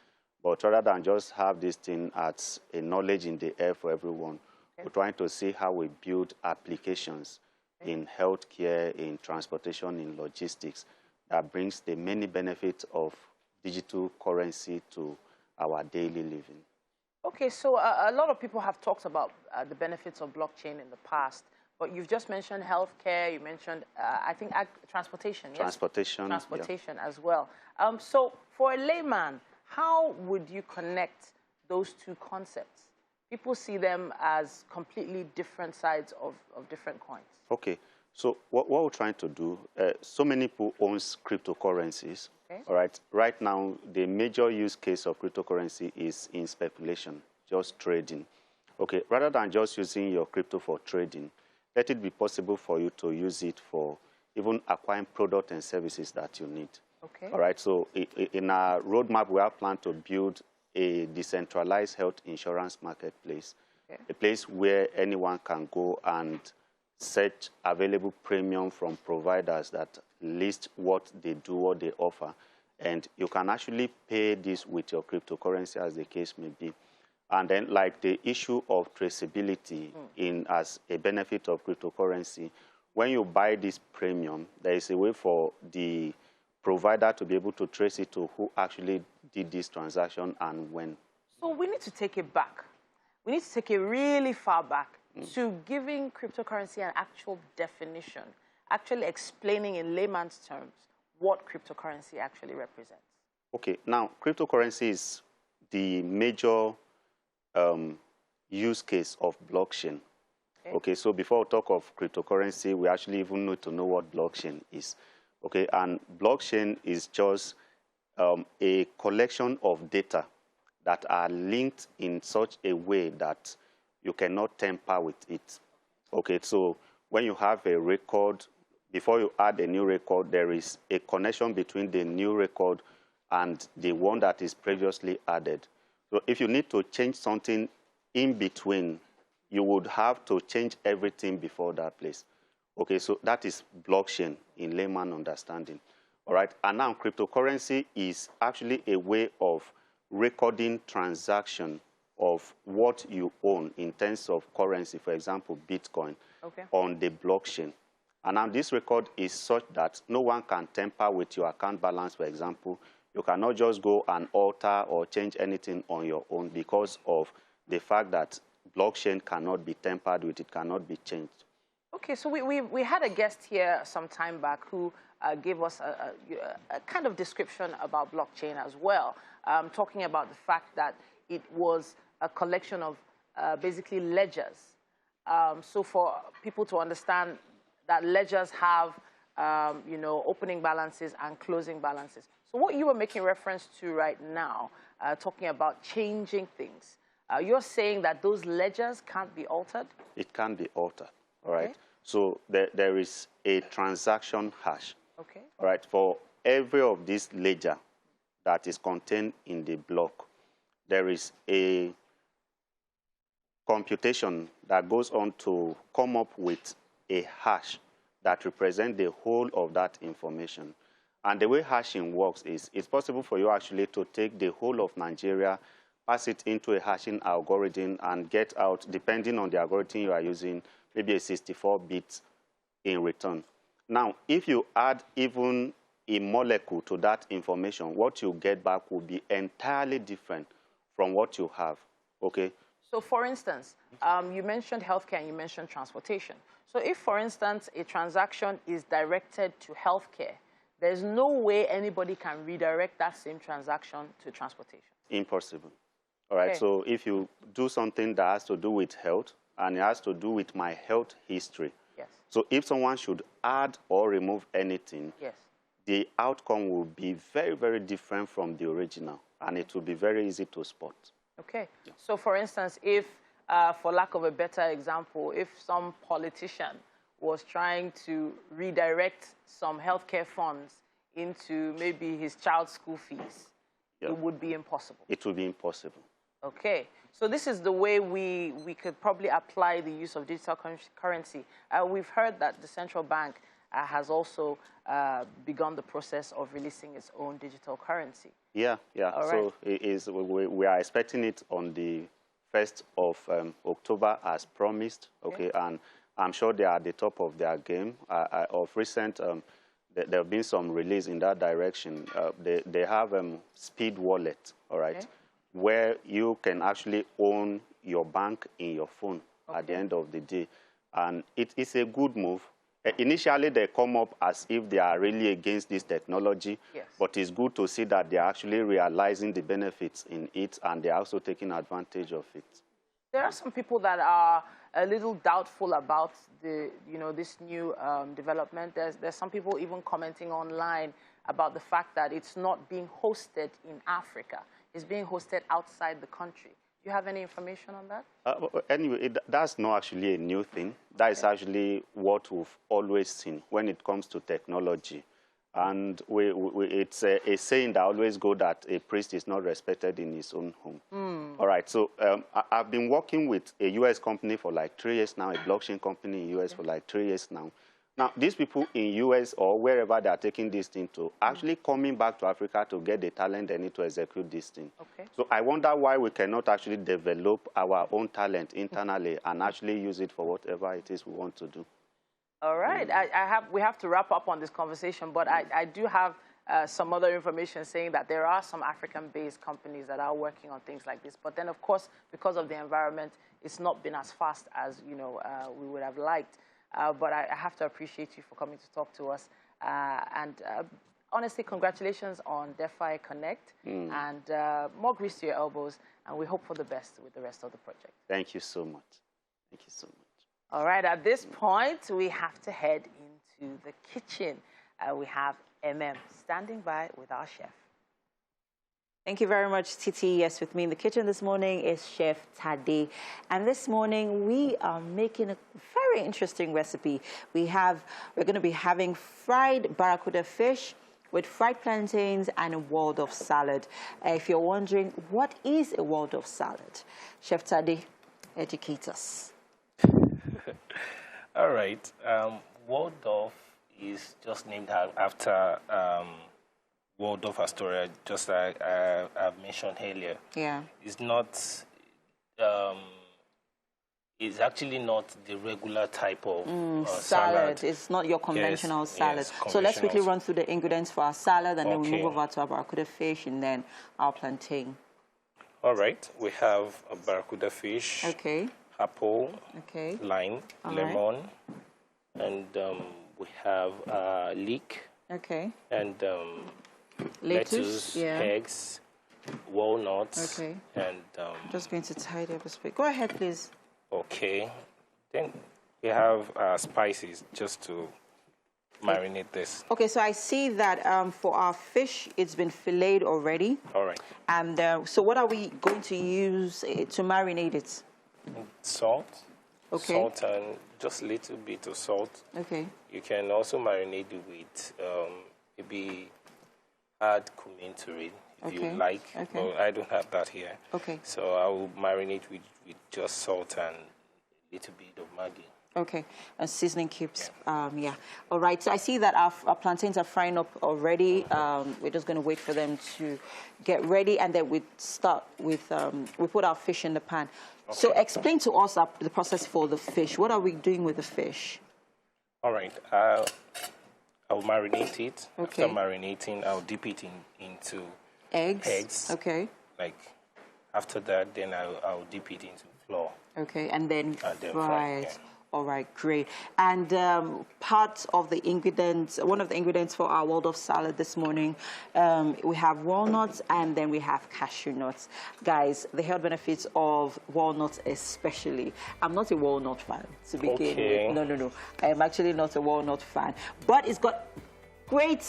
But rather than just have this thing as a knowledge in the air for everyone, we're trying to see how we build applications in healthcare, in transportation, in logistics that brings the many benefits of digital currency to our daily living. Okay, so a lot of people have talked about the benefits of blockchain in the past, but you've just mentioned healthcare, you mentioned, I think, transportation, yes? Transportation as well. So for a layman, how would you connect those two concepts? People see them as completely different sides of different coins. Okay, so what we're trying to do, so many people own cryptocurrencies. Okay. All right. Right now, the major use case of cryptocurrency is in speculation, just trading. Okay, rather than just using your crypto for trading, let it be possible for you to use it for even acquiring products and services that you need. Okay. All right, so in our roadmap, we have planned to build a decentralized health insurance marketplace a place where anyone can go and search available premium from providers that list what they do, what they offer. And you can actually pay this with your cryptocurrency, as the case may be. And then, like the issue of traceability as a benefit of cryptocurrency, when you buy this premium, there is a way for the provider to be able to trace it to who actually did this transaction and when. So we need to take it back. We need to take it really far back to giving cryptocurrency an actual definition, actually explaining in layman's terms what cryptocurrency actually represents. Okay, now cryptocurrency is the major use case of blockchain. Okay, so before we talk of cryptocurrency, we actually even need to know what blockchain is. Okay, and blockchain is just a collection of data that are linked in such a way that you cannot tamper with it. Okay, so when you have a record, before you add a new record, there is a connection between the new record and the one that is previously added. So if you need to change something in between, you would have to change everything before that place. Okay, so that is blockchain in layman understanding. All right, and now cryptocurrency is actually a way of recording transaction of what you own in terms of currency, for example, Bitcoin, on the blockchain. And now this record is such that no one can tamper with your account balance, for example. You cannot just go and alter or change anything on your own because of the fact that blockchain cannot be tampered with, it cannot be changed. Okay, so we had a guest here some time back who gave us a kind of description about blockchain as well, talking about the fact that it was a collection of basically ledgers. So for people to understand that ledgers have, you know, opening balances and closing balances. So what you were making reference to right now, talking about changing things, you're saying that those ledgers can't be altered? It can be altered, all right? So there is a transaction hash. Okay. All right, for every of these ledger that is contained in the block, there is a computation that goes on to come up with a hash that represents the whole of that information. And the way hashing works is it's possible for you actually to take the whole of Nigeria, pass it into a hashing algorithm, and get out, depending on the algorithm you are using, maybe a 64-bit in return. Now, if you add even a molecule to that information, what you get back will be entirely different from what you have, okay? So, for instance, you mentioned healthcare and you mentioned transportation. So if, for instance, a transaction is directed to healthcare, there's no way anybody can redirect that same transaction to transportation. Impossible. All right, so if you do something that has to do with health, and it has to do with my health history. Yes. So if someone should add or remove anything, yes, the outcome will be very, very different from the original, and it will be very easy to spot. Okay. Yeah. So for instance, if, for lack of a better example, if some politician was trying to redirect some healthcare funds into maybe his child's school fees, it would be impossible. It would be impossible. Okay. So this is the way we could probably apply the use of digital currency. We've heard that the central bank has also begun the process of releasing its own digital currency. Yeah, yeah. All so right. We are expecting it on the 1st of October as promised. Okay, and I'm sure they are at the top of their game. Of recent, there have been some release in that direction. They have Speed Wallet, all right, where you can actually own your bank in your phone at the end of the day. And it's a good move. Initially, they come up as if they are really against this technology, but it's good to see that they're actually realizing the benefits in it, and they're also taking advantage of it. There are some people that are a little doubtful about this new development. There's some people even commenting online about the fact that it's not being hosted in Africa. It's being hosted outside the country. Do you have any information on that? Anyway, that's not actually a new thing. That is actually what we've always seen when it comes to technology. And it's a saying that always go that a priest is not respected in his own home. All right, so I've been working with a U.S. company for like 3 years now, a blockchain company in U.S. for like 3 years now. Now, these people in U.S. or wherever they are taking this thing to, actually coming back to Africa to get the talent they need to execute this thing. Okay. So I wonder why we cannot actually develop our own talent internally and actually use it for whatever it is we want to do. All right. We have to wrap up on this conversation, but I do have some other information saying that there are some African-based companies that are working on things like this. But then, of course, because of the environment, it's not been as fast as, you know, we would have liked. But I have to appreciate you for coming to talk to us. Honestly, congratulations on DeFi Connect. And more grease to your elbows. And we hope for the best with the rest of the project. Thank you so much. Thank you so much. All right, at this point, we have to head into the kitchen. We have standing by with our chef. Thank you very much, Titi. Yes, with me in the kitchen this morning is Chef Tade. And this morning, we are making a very interesting recipe. We're going to be having fried barracuda fish with fried plantains and a Waldorf salad. If you're wondering, what is a Waldorf salad? Chef Tade, educate us. All right. Waldorf is just named after Waldorf Astoria, just like I've mentioned earlier. Yeah. It's not. It's actually not the regular type of salad. It's not your conventional salad. Yes, so let's quickly run through the ingredients for our salad, and then we move over to our barracuda fish and then our plantain. All right. We have a barracuda fish. Okay. Apple, okay, lime, lemon, and we have leek, okay, and lettuce, eggs, walnuts, okay, and I'm just going to tidy up a bit. Go ahead, please. Okay, then we have spices just to marinate this. Okay, so I see that for our fish, it's been filleted already. All right. And so what are we going to use to marinate it? Salt. Okay. Salt and just a little bit of salt. Okay. You can also marinate it with maybe add cumin to it if you like. Okay. But I don't have that here. Okay. So I will marinate with just salt and a little bit of Maggi. Okay, and seasoning cubes. Yeah. All right. So I see that our plantains are frying up already. We're just going to wait for them to get ready, and then we start with we put our fish in the pan. Okay. So explain to us the process for the fish. What are we doing with the fish? All right. I'll marinate it. Okay. After marinating, I'll dip it into eggs. Okay. Like after that, then I'll dip it into flour. Okay, and then fry it. Yeah. All right, great. And part of the ingredients, one of the ingredients for our Waldorf salad this morning, we have walnuts and then we have cashew nuts. Guys, the health benefits of walnuts especially. I'm not a walnut fan to begin with. No. I am actually not a walnut fan. But it's got great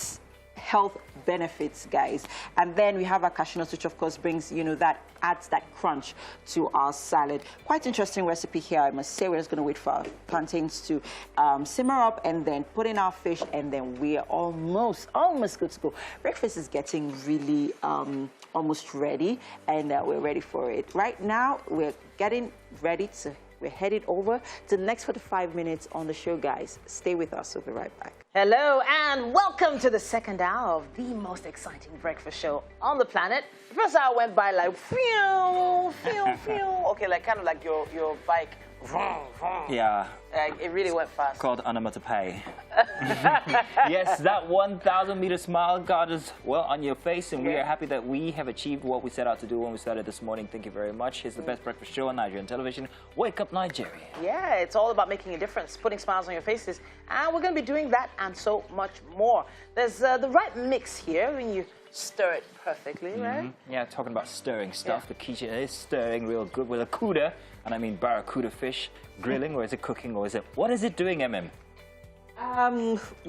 health benefits, guys. And then we have our cashew nuts, which of course brings, that adds that crunch to our salad. Quite interesting recipe here, I must say. We're just going to wait for our plantains to simmer up and then put in our fish, and then we are almost good to go. Breakfast is getting really almost ready, and we're ready for it. Right now, we're getting ready we're headed over to the next 45 minutes on the show, guys. Stay with us. We'll be right back. Hello, and welcome to the second hour of the most exciting breakfast show on the planet. The first hour went by like, phew, phew, phew. Okay, like kind of like your bike. Yeah. It really went fast. Called onomatopoeia. Yes, that 1,000-meter smile got us well on your face, and we are happy that we have achieved what we set out to do when we started this morning. Thank you very much. Here's the best breakfast show on Nigerian television. Wake up, Nigeria. Yeah, it's all about making a difference, putting smiles on your faces, and we're going to be doing that and so much more. There's the right mix here when you stir it perfectly, right? Yeah, talking about stirring stuff. The kitchen is stirring real good with a cuda, and I mean barracuda fish. Grilling, or is it cooking, or is it... What is it doing, MM?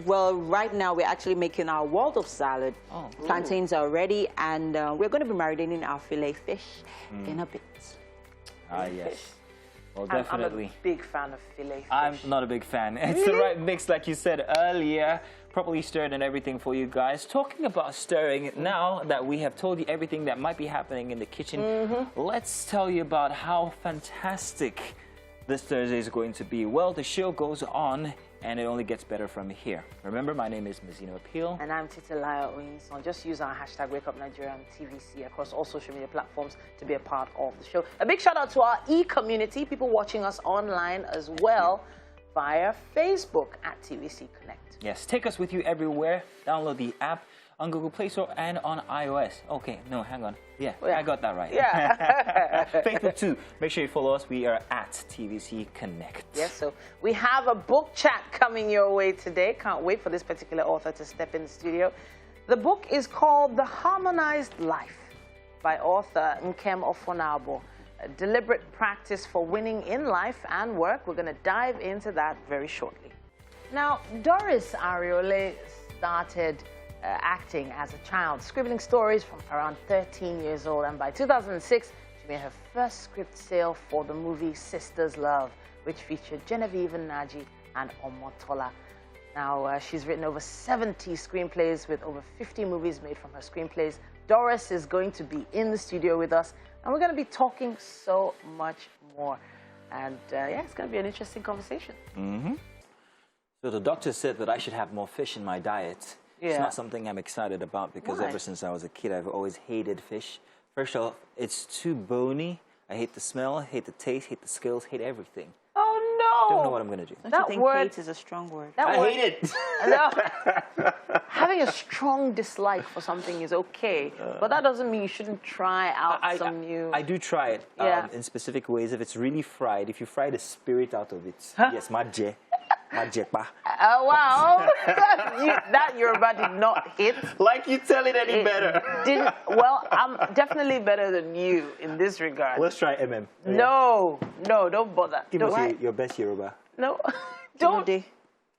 Well, right now we're actually making our Waldorf salad. Plantains are ready, and we're going to be marinating our filet fish in a bit. Ah, yes. Well, definitely. I'm a big fan of filet fish. I'm not a big fan. It's the right mix, like you said earlier. properly stirred and everything for you guys. Talking about stirring, now that we have told you everything that might be happening in the kitchen, let's tell you about how fantastic this Thursday is going to be. Well, the show goes on, and it only gets better from here. Remember, my name is Mazino Appeal. And I'm Titilayo Oyinson. Just use our hashtag WakeUpNigeria and TVC across all social media platforms to be a part of the show. A big shout out to our e-community, people watching us online as well via Facebook at TVC Connect. Yes, take us with you everywhere. Download the app on Google Play Store and on iOS. Okay, no, hang on. Yeah, I got that right. Yeah. Facebook too. Make sure you follow us. We are at TVC Connect. Yes, so we have a book chat coming your way today. Can't wait for this particular author to step in the studio. The book is called The Harmonized Life by author Nkem Ofonabo. A deliberate practice for winning in life and work. We're going to dive into that very shortly. Now, Doris Ariole started acting as a child, scribbling stories from around 13 years old, and by 2006 she made her first script sale for the movie Sisters Love, which featured Genevieve Naji and Omotola. Now she's written over 70 screenplays with over 50 movies made from her screenplays. Doris is going to be in the studio with us, and we're going to be talking so much more, and yeah, it's going to be an interesting conversation. So the doctor said that I should have more fish in my diet. Yeah. It's not something I'm excited about because ever since I was a kid, I've always hated fish. First off, it's too bony. I hate the smell, hate the taste, hate the skills, hate everything. Oh, no! Don't know what I'm going to do. Don't you think hate is a strong word? I hate it. No. Having a strong dislike for something is okay, but that doesn't mean you shouldn't try out some new... I do try it in specific ways. If it's really fried, if you fry the spirit out of it. Yes, maje. Wow, that Yoruba did not hit. Like you tell it any better. Didn't, well, I'm definitely better than you in this regard. Let's try MM. No, don't bother. Give us your best Yoruba. No, don't.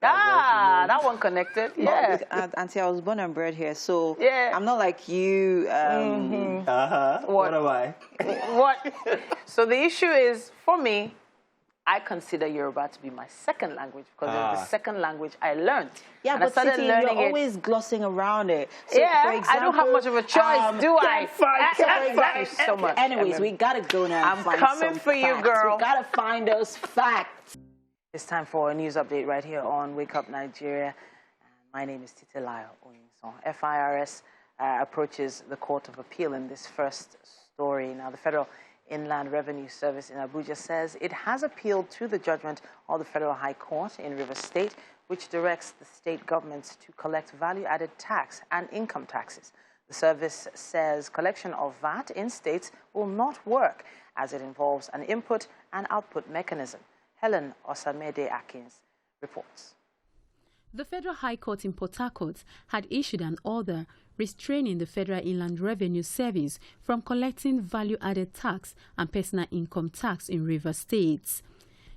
Ah, that one connected. Yeah. Auntie, I was born and bred here, so yeah. I'm not like you. What am I? What? So the issue is, for me, I consider Yoruba to be my second language because it's the second language I learned. Yeah, and but I started learning you're always glossing around it. So yeah, for example, I don't have much of a choice, do I? Thank you so much. Anyways, we gotta go now. I'm coming for you, girl. We gotta find those facts. It's time for a news update right here on Wake Up Nigeria. My name is Titilayo Oyinson. FIRS approaches the Court of Appeal in this first story. Now, the Federal Inland Revenue Service in Abuja says it has appealed to the judgment of the Federal High Court in Rivers State, which directs the state governments to collect value-added tax and income taxes. The service says collection of VAT in states will not work as it involves an input and output mechanism. Helen Osamede-Akins reports. The Federal High Court in Port Harcourt had issued an order restraining the Federal Inland Revenue Service from collecting value-added tax and personal income tax in Rivers State.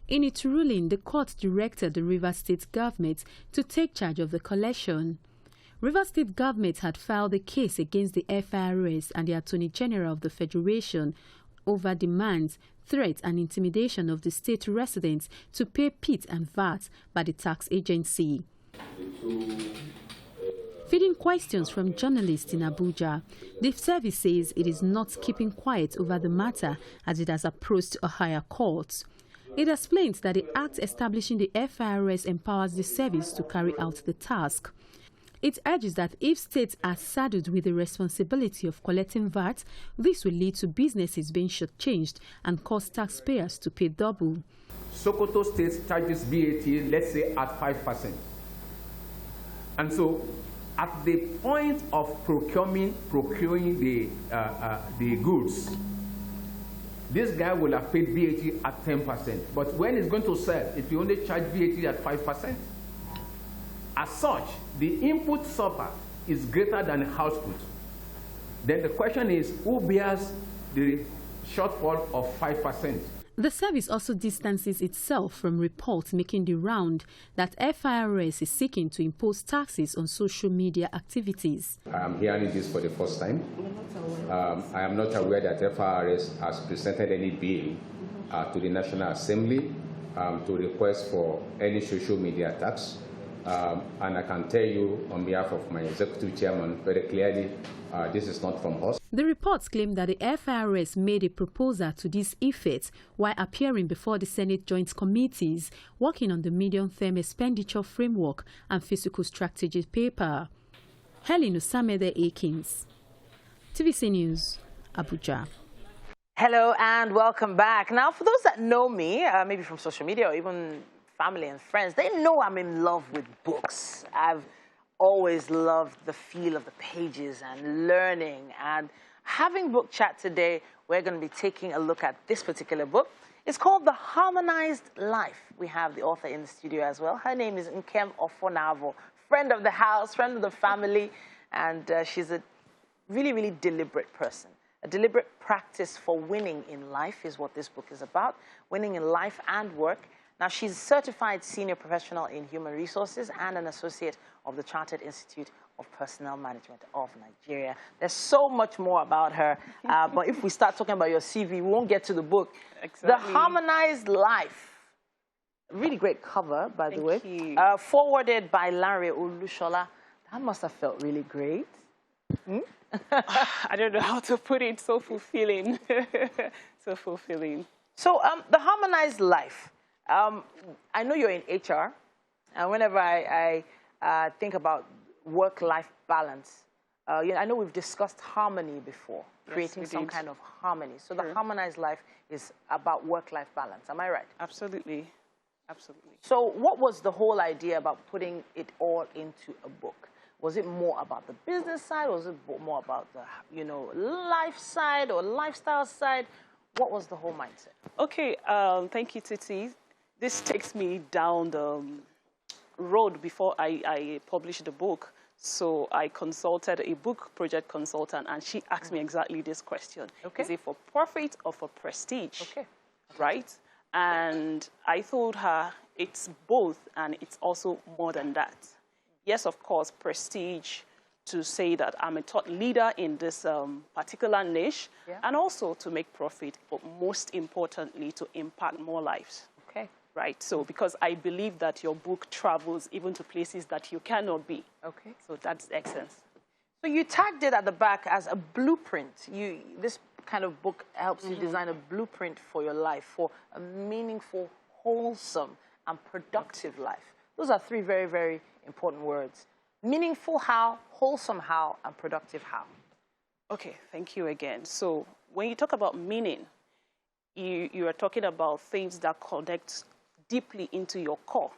In its ruling, the court directed the Rivers State government to take charge of the collection. Rivers State government had filed a case against the FIRS and the Attorney General of the Federation over demands, threats and intimidation of the state residents to pay PIT and VAT by the tax agency. Feeding questions from journalists in Abuja, the service says it is not keeping quiet over the matter as it has approached a higher court. It explains that the act establishing the FIRS empowers the service to carry out the task. It urges that if states are saddled with the responsibility of collecting VAT, this will lead to businesses being shortchanged and cause taxpayers to pay double. Sokoto State charges VAT, let's say, at 5%. And so, at the point of procuring the goods, this guy will have paid VAT at 10%. But when he's going to sell, it will only charge VAT at 5%. As such, the input suffer is greater than output. Then the question is, who bears the shortfall of 5%? The service also distances itself from reports making the round that FIRS is seeking to impose taxes on social media activities. I'm hearing this for the first time. I am not aware that FIRS has presented any bill to the National Assembly to request for any social media tax. And I can tell you on behalf of my executive chairman very clearly, this is not from us. The reports claim that the FIRS made a proposal to this effect while appearing before the Senate Joint Committees working on the medium-term expenditure framework and fiscal strategy paper. Helen Usamede Akins, TVC News, Abuja. Hello and welcome back. Now, for those that know me, maybe from social media or even family and friends, they know I'm in love with books. I've always loved the feel of the pages and learning. And having book chat today, we're going to be taking a look at this particular book. It's called The Harmonized Life. We have the author in the studio as well. Her name is Nkem Ofonavo, friend of the house, friend of the family, and she's a really, really deliberate person. A deliberate practice for winning in life is what this book is about, winning in life and work. Now, she's a certified senior professional in human resources and an associate of the Chartered Institute of Personnel Management of Nigeria. There's so much more about her, but if we start talking about your CV, we won't get to the book. Exactly. The Harmonized Life. Really great cover, by the way. Thank you. Forwarded by Larry Olushola. That must have felt really great. Hmm? I don't know how to put it. So fulfilling. So fulfilling. So, The Harmonized Life. I know you're in HR, and whenever I think about work-life balance, I know we've discussed harmony before, creating some kind of harmony. So The Harmonized Life is about work-life balance. Am I right? Absolutely. Absolutely. So what was the whole idea about putting it all into a book? Was it more about the business side, or was it more about the, life side or lifestyle side? What was the whole mindset? Okay, thank you, Titi. This takes me down the road before I published the book. So I consulted a book project consultant, and she asked me exactly this question. Okay. Is it for profit or for prestige? Okay. Right? And I told her it's both, and it's also more than that. Yes, of course, prestige to say that I'm a thought leader in this particular niche, and also to make profit, but most importantly, to impact more lives. Okay. Right? So, because I believe that your book travels even to places that you cannot be. Okay. So that's the essence. So you tagged it at the back as a blueprint. This kind of book helps you design a blueprint for your life, for a meaningful, wholesome, and productive life. Those are three very, very important words. Meaningful how, wholesome how, and productive how. Okay, thank you again. So when you talk about meaning, you are talking about things that connect deeply into your core,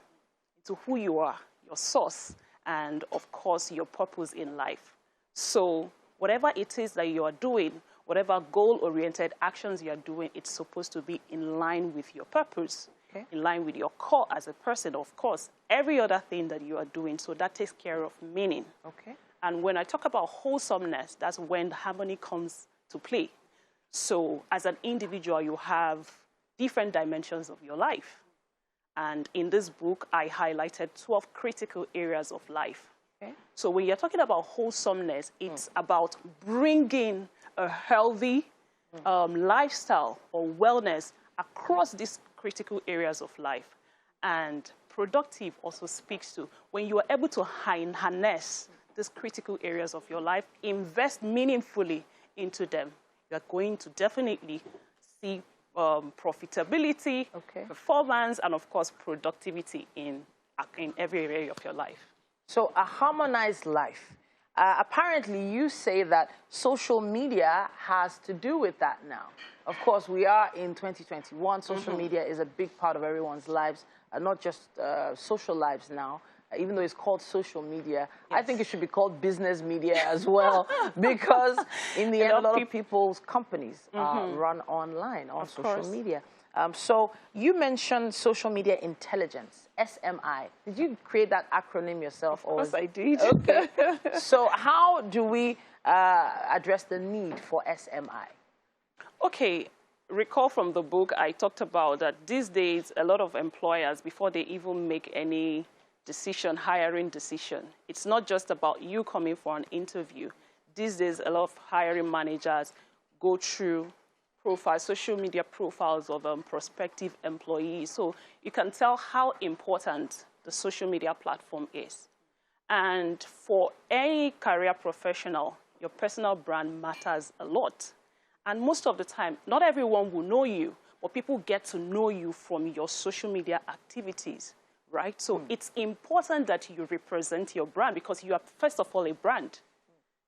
into who you are, your source, and of course, your purpose in life. So whatever it is that you are doing, whatever goal-oriented actions you are doing, it's supposed to be in line with your purpose, in line with your core as a person, of course. Every other thing that you are doing, so that takes care of meaning. Okay. And when I talk about wholesomeness, that's when harmony comes to play. So as an individual, you have different dimensions of your life. And in this book, I highlighted 12 critical areas of life. Okay. So when you're talking about wholesomeness, it's about bringing a healthy lifestyle or wellness across these critical areas of life. And productive also speaks to when you are able to harness these critical areas of your life, invest meaningfully into them, you are going to definitely see profitability, performance, and of course, productivity in every area of your life. So a harmonized life. Apparently, you say that social media has to do with that now. Of course, we are in 2021. Social media is a big part of everyone's lives, not just social lives now. Even though it's called social media, I think it should be called business media as well, because in the end, a lot of people's companies run online, on social media. So you mentioned social media intelligence, SMI. Did you create that acronym yourself? Of course I did. Okay. So how do we address the need for SMI? Okay. Recall from the book, I talked about that these days, a lot of employers, before they even make any hiring decision, it's not just about you coming for an interview. These days, a lot of hiring managers go through social media profiles of prospective employees. So you can tell how important the social media platform is. And for any career professional, your personal brand matters a lot. And most of the time, not everyone will know you, but people get to know you from your social media activities, right? So it's important that you represent your brand because you are, first of all, a brand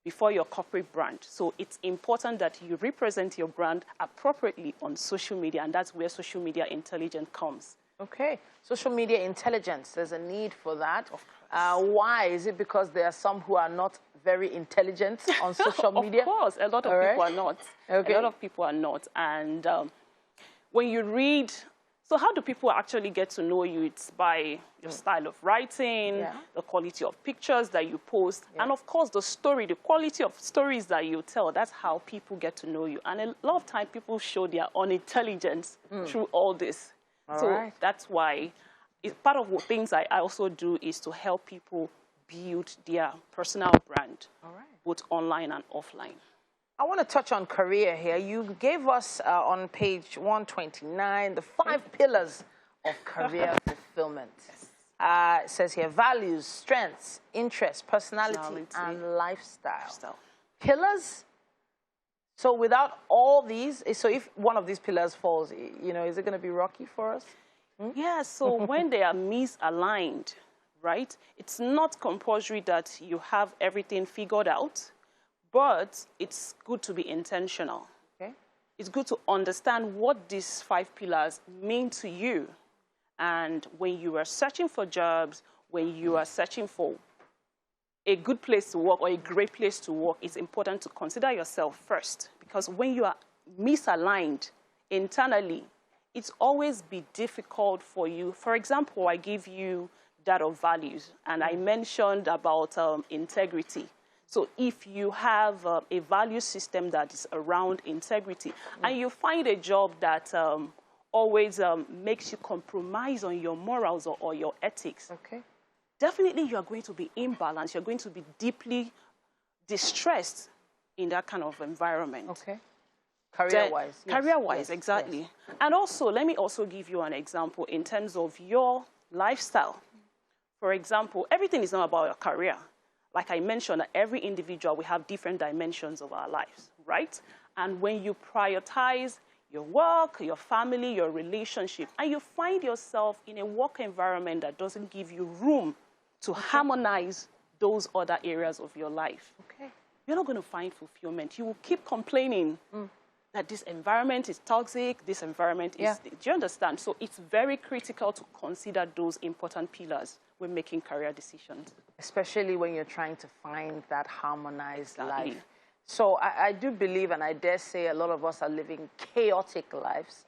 before your corporate brand. So it's important that you represent your brand appropriately on social media, and that's where social media intelligence comes. Okay. Social media intelligence, there's a need for that. Why? Is it because there are some who are not very intelligent on social media? Of course, a lot of people are not. Okay. A lot of people are not. And when you read, so how do people actually get to know you? It's by your style of writing, the quality of pictures that you post, and of course the story, the quality of stories that you tell. That's how people get to know you. And a lot of time people show their unintelligence through all this. That's why part of what things I also do is to help people build their personal brand, both online and offline. I want to touch on career here. You gave us on page 129 the 5 pillars of career fulfillment. It says here values, strengths, interests, personality, and lifestyle. Pillars? So without all these, so if one of these pillars falls, you know, is it going to be rocky for us? Yeah, so when they are misaligned, right, it's not compulsory that you have everything figured out, but it's good to be intentional. Okay. It's good to understand what these 5 pillars mean to you. And when you are searching for jobs, when you are searching for a good place to work or a great place to work, it's important to consider yourself first. Because when you are misaligned internally, it's always be difficult for you. For example, I give you that of values, and I mentioned about integrity. So if you have a value system that is around integrity, and you find a job that always makes you compromise on your morals or your ethics, definitely you are going to be imbalanced. You're going to be deeply distressed in that kind of environment. Okay. Career-wise. Career-wise, exactly. Yes. And also, let me also give you an example in terms of your lifestyle. For example, everything is not about your career. Like I mentioned, every individual, we have different dimensions of our lives, right? And when you prioritize your work, your family, your relationship, and you find yourself in a work environment that doesn't give you room to harmonize those other areas of your life, you're not going to find fulfillment. You will keep complaining that this environment is toxic, this environment is... Do you understand? So it's very critical to consider those important pillars when making career decisions. Especially when you're trying to find that harmonized life. So I do believe, and I dare say a lot of us are living chaotic lives.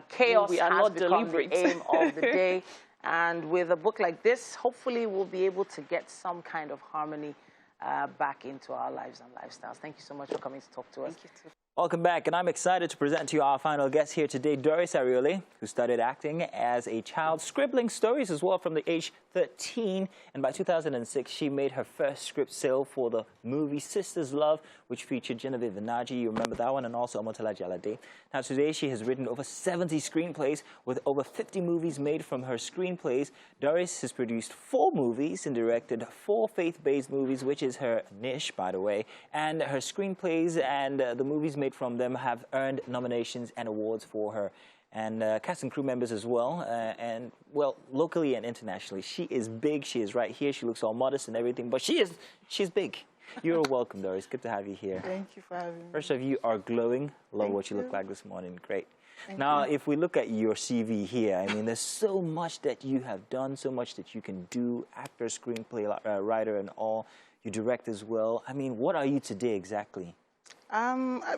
Chaos has become the aim of the day. And with a book like this, hopefully we'll be able to get some kind of harmony back into our lives and lifestyles. Thank you so much for coming to talk to us. Thank you too. Welcome back, and I'm excited to present to you our final guest here today, Doris Arioli, who started acting as a child, scribbling stories as well from the age 13, and by 2006 she made her first script sale for the movie Sisters Love, which featured Genevieve Nnaji, you remember that one, and also Omotola Jalade. Now today she has written over 70 screenplays with over 50 movies made from her screenplays. Doris has produced 4 movies and directed 4 faith-based movies, which is her niche, by the way, and her screenplays and the movies made from them have earned nominations and awards for her, and cast and crew members as well, and well, locally and internationally. She is big. She is right here. She looks all modest and everything, but she's big. You're welcome, Doris. Good to have you here. Thank you for having me. First of you are glowing. Love what you look like this morning. Great. Now, if we look at your CV here, I mean, there's so much that you have done, so much that you can do, actor, screenplay writer, and all. You direct as well. I mean, what are you today exactly?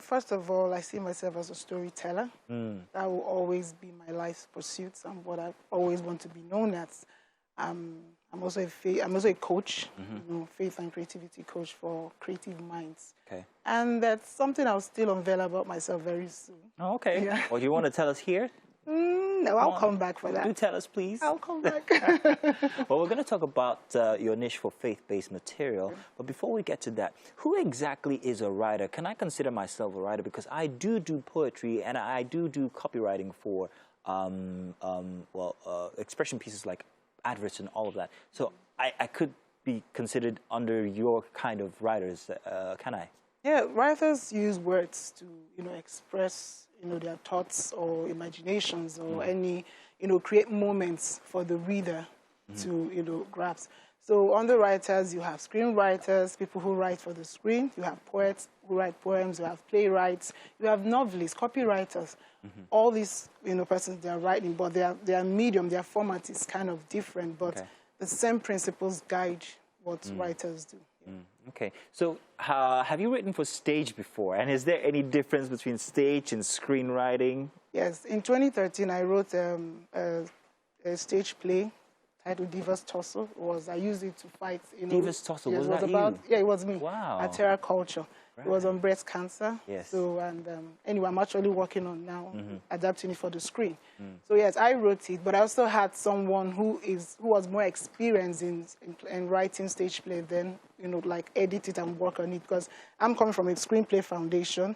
First of all, I see myself as a storyteller. That will always be my life's pursuit and what I always want to be known as. I'm also a coach, you know, faith and creativity coach for creative minds. Okay. And that's something I'll still unveil about myself very soon. Oh, okay. Yeah. Well, do you want to tell us here? No, I'll come back for that. Do tell us, please. I'll come back. Well, we're going to talk about your niche for faith-based material. But before we get to that, who exactly is a writer? Can I consider myself a writer? Because I do poetry and I do copywriting for, expression pieces like adverts and all of that. So I could be considered under your kind of writers, can I? Yeah, writers use words to, express, their thoughts or imaginations or any, create moments for the reader to, grasp. So on the writers, you have screenwriters, people who write for the screen. You have poets who write poems. You have playwrights. You have novelists, copywriters. All these, persons, they are writing, but their medium, their format is kind of different. But the same principles guide what writers do. Okay, so have you written for stage before? And is there any difference between stage and screenwriting? Yes, in 2013, I wrote a stage play titled Divas Tussle. I used it to fight. Divas Tussle, yes, was that about, you? Yeah, it was me. Wow. At Terra Culture. Right. It was on breast cancer. Yes. So, and anyway, I'm actually working on now adapting it for the screen. So yes, I wrote it, but I also had someone who was more experienced in writing stage play than, like edit it and work on it, because I'm coming from a screenplay foundation,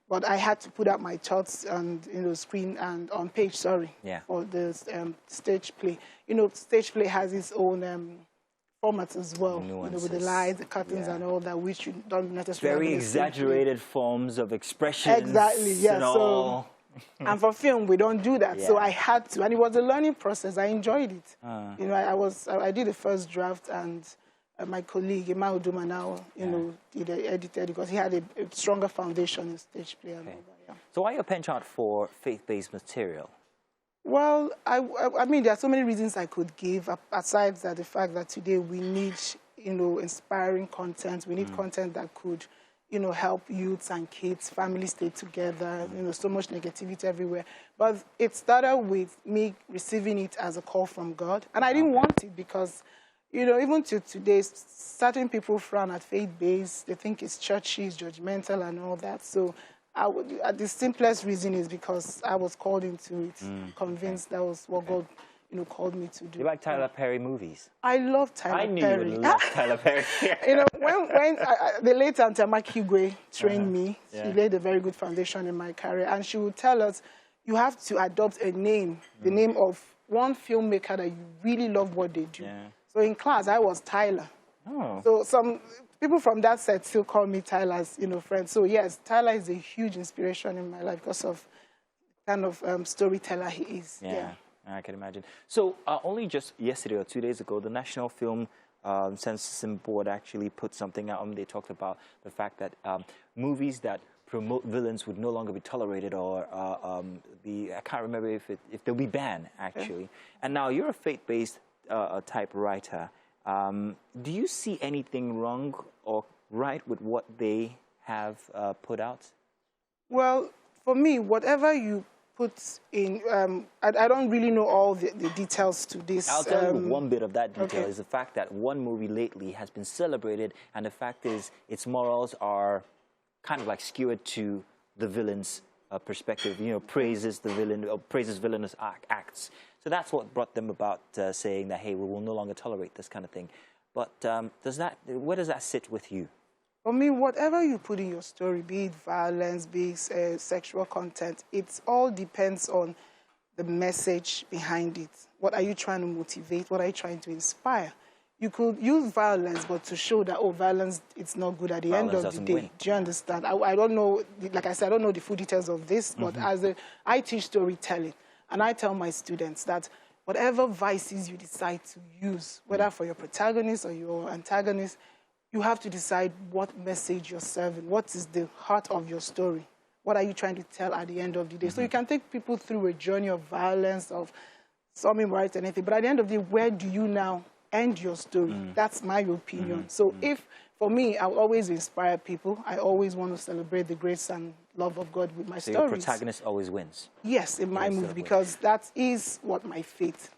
but I had to put out my thoughts and, screen and on page, for the stage play. Stage play has its own format as well, with the lights, the curtains, and all that, which you don't necessarily. Very exaggerated forms of expression. Exactly, yeah. So, and for film, we don't do that. So I had to, and it was a learning process. I enjoyed it. I did the first draft, and my colleague Emma Uduma now, edited because he had a stronger foundation in stage play and all that. Yeah. So why your penchant for faith-based material? Well, I mean, there are so many reasons I could give, aside that the fact that today we need, inspiring content. We need content that could, help youths and kids, families stay together, so much negativity everywhere. But it started with me receiving it as a call from God. And I didn't want it because, even to today, certain people frown at faith-based. They think it's churchy, it's judgmental and all that. So the simplest reason is because I was called into it, convinced that was what God, called me to do. You like Tyler Perry movies? I love Tyler Perry. I knew you would love Tyler Perry. When the late Antama Kigwe trained me, she laid a very good foundation in my career, and she would tell us, you have to adopt a name, the name of one filmmaker that you really love what they do. Yeah. So in class, I was Tyler. Oh. So some people from that set still call me Tyler's, friend. So yes, Tyler is a huge inspiration in my life because of the kind of storyteller he is. Yeah, I can imagine. So only just yesterday or 2 days ago, the National Film Censorship Board actually put something out. They talked about the fact that movies that promote villains would no longer be tolerated, or I can't remember if they'll be banned actually. Okay. And now you're a faith-based type writer. Do you see anything wrong or right with what they have put out? Well, for me, whatever you put in, I don't really know all the details to this. I'll tell you one bit of that detail is the fact that one movie lately has been celebrated, and the fact is its morals are kind of like skewed to the villain's perspective, praises the villain, or praises villainous acts. So that's what brought them about saying that, hey, we will no longer tolerate this kind of thing. But where does that sit with you? For me, whatever you put in your story, be it violence, be it sexual content, it all depends on the message behind it. What are you trying to motivate? What are you trying to inspire? You could use violence, but to show that, violence, it's not good at the end of the day. Win. Do you understand? I don't know, like I said, I don't know the full details of this, but I teach storytelling. And I tell my students that whatever vices you decide to use, whether for your protagonist or your antagonist, you have to decide what message you're serving. What is the heart of your story? What are you trying to tell at the end of the day? So you can take people through a journey of violence, of something right, anything, but at the end of the day, where do you now end your story? That's my opinion. So for me, I will always inspire people. I always want to celebrate the grace and love of God with my stories. So your protagonist always wins? Yes, in my movie, because that is what my faith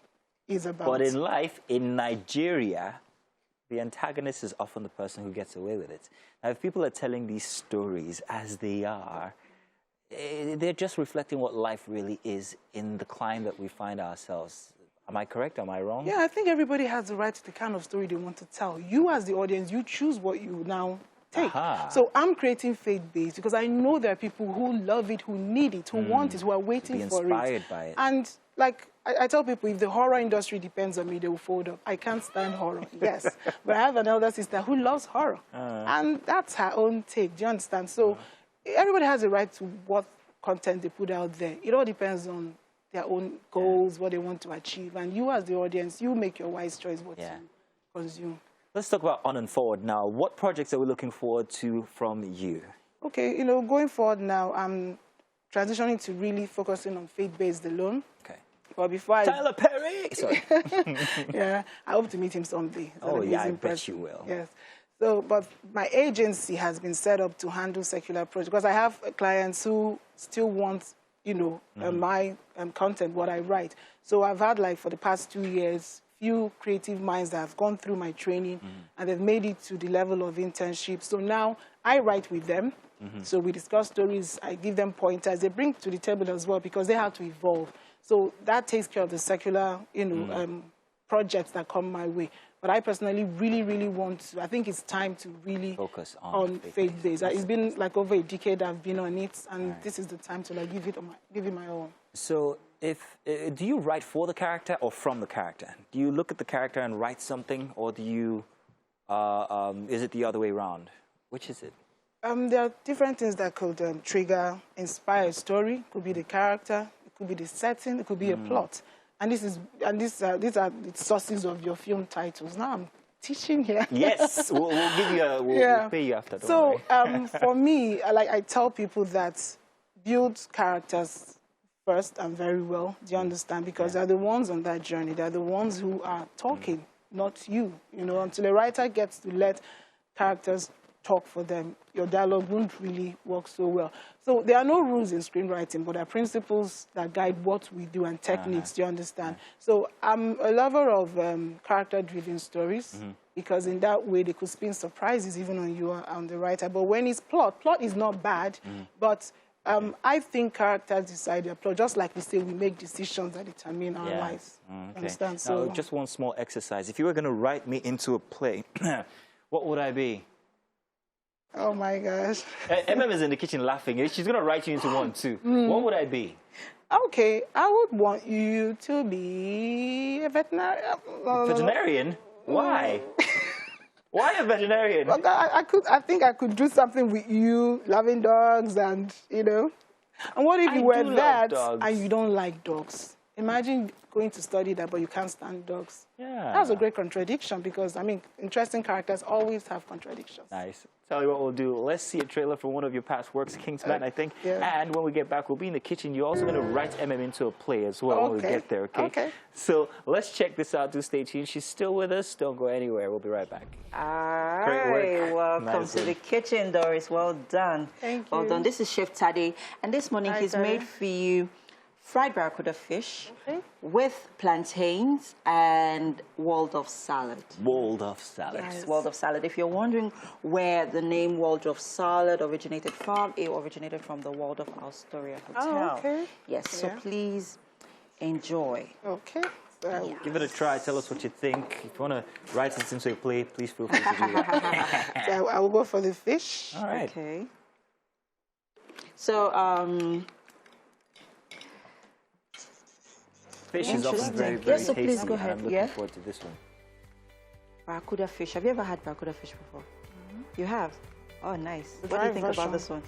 is about. But in life, in Nigeria, the antagonist is often the person who gets away with it. Now, if people are telling these stories as they are, they're just reflecting what life really is in the climate that we find ourselves. Am I correct? Am I wrong? Yeah, I think everybody has the right to the kind of story they want to tell. You, as the audience, you choose what you now take. So I'm creating faith-based because I know there are people who love it, who need it, who want it, who are waiting for it. Be inspired by it. And like I tell people if the horror industry depends on me, they will fold up. I can't stand horror, yes. But I have an elder sister who loves horror. And that's her own take, do you understand? So everybody has a right to what content they put out there. It all depends on their own goals, what they want to achieve. And you as the audience, you make your wise choice what to consume. Let's talk about on and forward now. What projects are we looking forward to from you? Okay, you know, going forward now, I'm transitioning to really focusing on faith-based alone. Okay. But before Tyler Perry! Sorry. Yeah, I hope to meet him someday. Oh, yeah, I bet you will. Yes. So, but my agency has been set up to handle secular projects because I have clients who still want, you know, my content, what I write. So I've had, like, for the past 2 years, few creative minds that have gone through my training and they've made it to the level of internship. So now I write with them. So we discuss stories, I give them pointers, they bring to the table as well because they have to evolve. So that takes care of the secular, you know, projects that come my way. But I personally really want to, I think it's time to really focus on faith-based. It's been like over a decade I've been on it, and this is the time to like give it my all. So do you write for the character or from the character? Do you look at the character and write something, or do you, is it the other way around? Which is it? There are different things that could inspire a story. It could be the character, it could be the setting, it could be a plot. And these are the sources of your film titles. Now I'm teaching here. Yes, we'll give you we'll pay you after. So for me, I tell people that build characters first and very well. Do you understand? Because they're the ones on that journey. They're the ones who are talking, not you. You know, until a writer gets to let characters talk for them, your dialogue won't really work so well. So there are no rules in screenwriting, but there are principles that guide what we do and techniques, do you understand? So I'm a lover of character-driven stories because in that way they could spin surprises even on you and the writer. But when it's plot is not bad, but I think characters decide their plot. Just like we say, we make decisions that determine our lives. Understand? So now, just one small exercise. If you were going to write me into a play, what would I be? Oh my gosh. MM is in the kitchen laughing. She's going to write you into one too. What would I be? Okay, I would want you to be a veterinarian. Veterinarian? Why? Why a veterinarian? Well, I think I could do something with you, loving dogs and, you know. And what if you were that and you don't like dogs? Imagine going to study that, but you can't stand dogs. Yeah. That's a great contradiction because, I mean, interesting characters always have contradictions. Nice. Tell you what we'll do. Let's see a trailer for one of your past works, Kingsman, I think. Yeah. And when we get back, we'll be in the kitchen. You're also going to write MM into a play as well when we get there, okay? So let's check this out. Do stay tuned. She's still with us. Don't go anywhere. We'll be right back. All right. Welcome to the kitchen, Doris. Well done. Thank you. Well done. This is Chef Tade. And this morning he's made for you fried barracuda fish with plantains and Waldorf salad. Waldorf salad. Yes, Waldorf salad. If you're wondering where the name Waldorf salad originated from, it originated from the Waldorf Astoria Hotel. Oh, okay. Yes, so please enjoy. Okay. Give it a try. Tell us what you think. If you want to write it into a play, please feel free to do that. So I will go for the fish. All right. Okay. So, fish is often very, very tasty. So please go ahead. I'm looking forward to this one. Barracuda fish. Have you ever had barracuda fish before? You have? Oh, nice. What do you think about this one?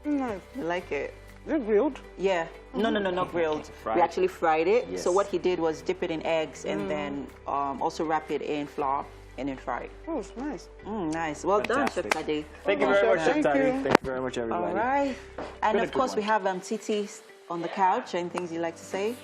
Nice. You like it? Is it grilled? Yeah. No, not grilled. We actually fried it. Yes. So what he did was dip it in eggs and then also wrap it in flour and then fry it. Oh, it's nice. Nice. Well done, Chef Tade. Thank you very much, Chef Tade. Thank you very much, everybody. All right. And of course, we have Titi on the couch. Any things you'd like to say?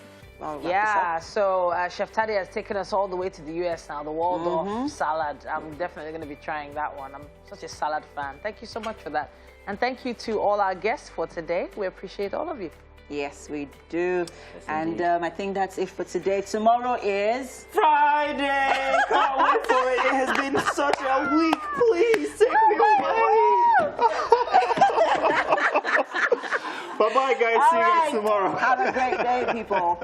Yeah, so Chef Tade has taken us all the way to the U.S. now, the Waldorf salad. I'm definitely going to be trying that one. I'm such a salad fan. Thank you so much for that. And thank you to all our guests for today. We appreciate all of you. Yes, we do. Yes, and I think that's it for today. Tomorrow is Friday. Can't wait for it. It has been such a week. Please take me away. Bye-bye, guys. See you guys tomorrow. Have a great day, people.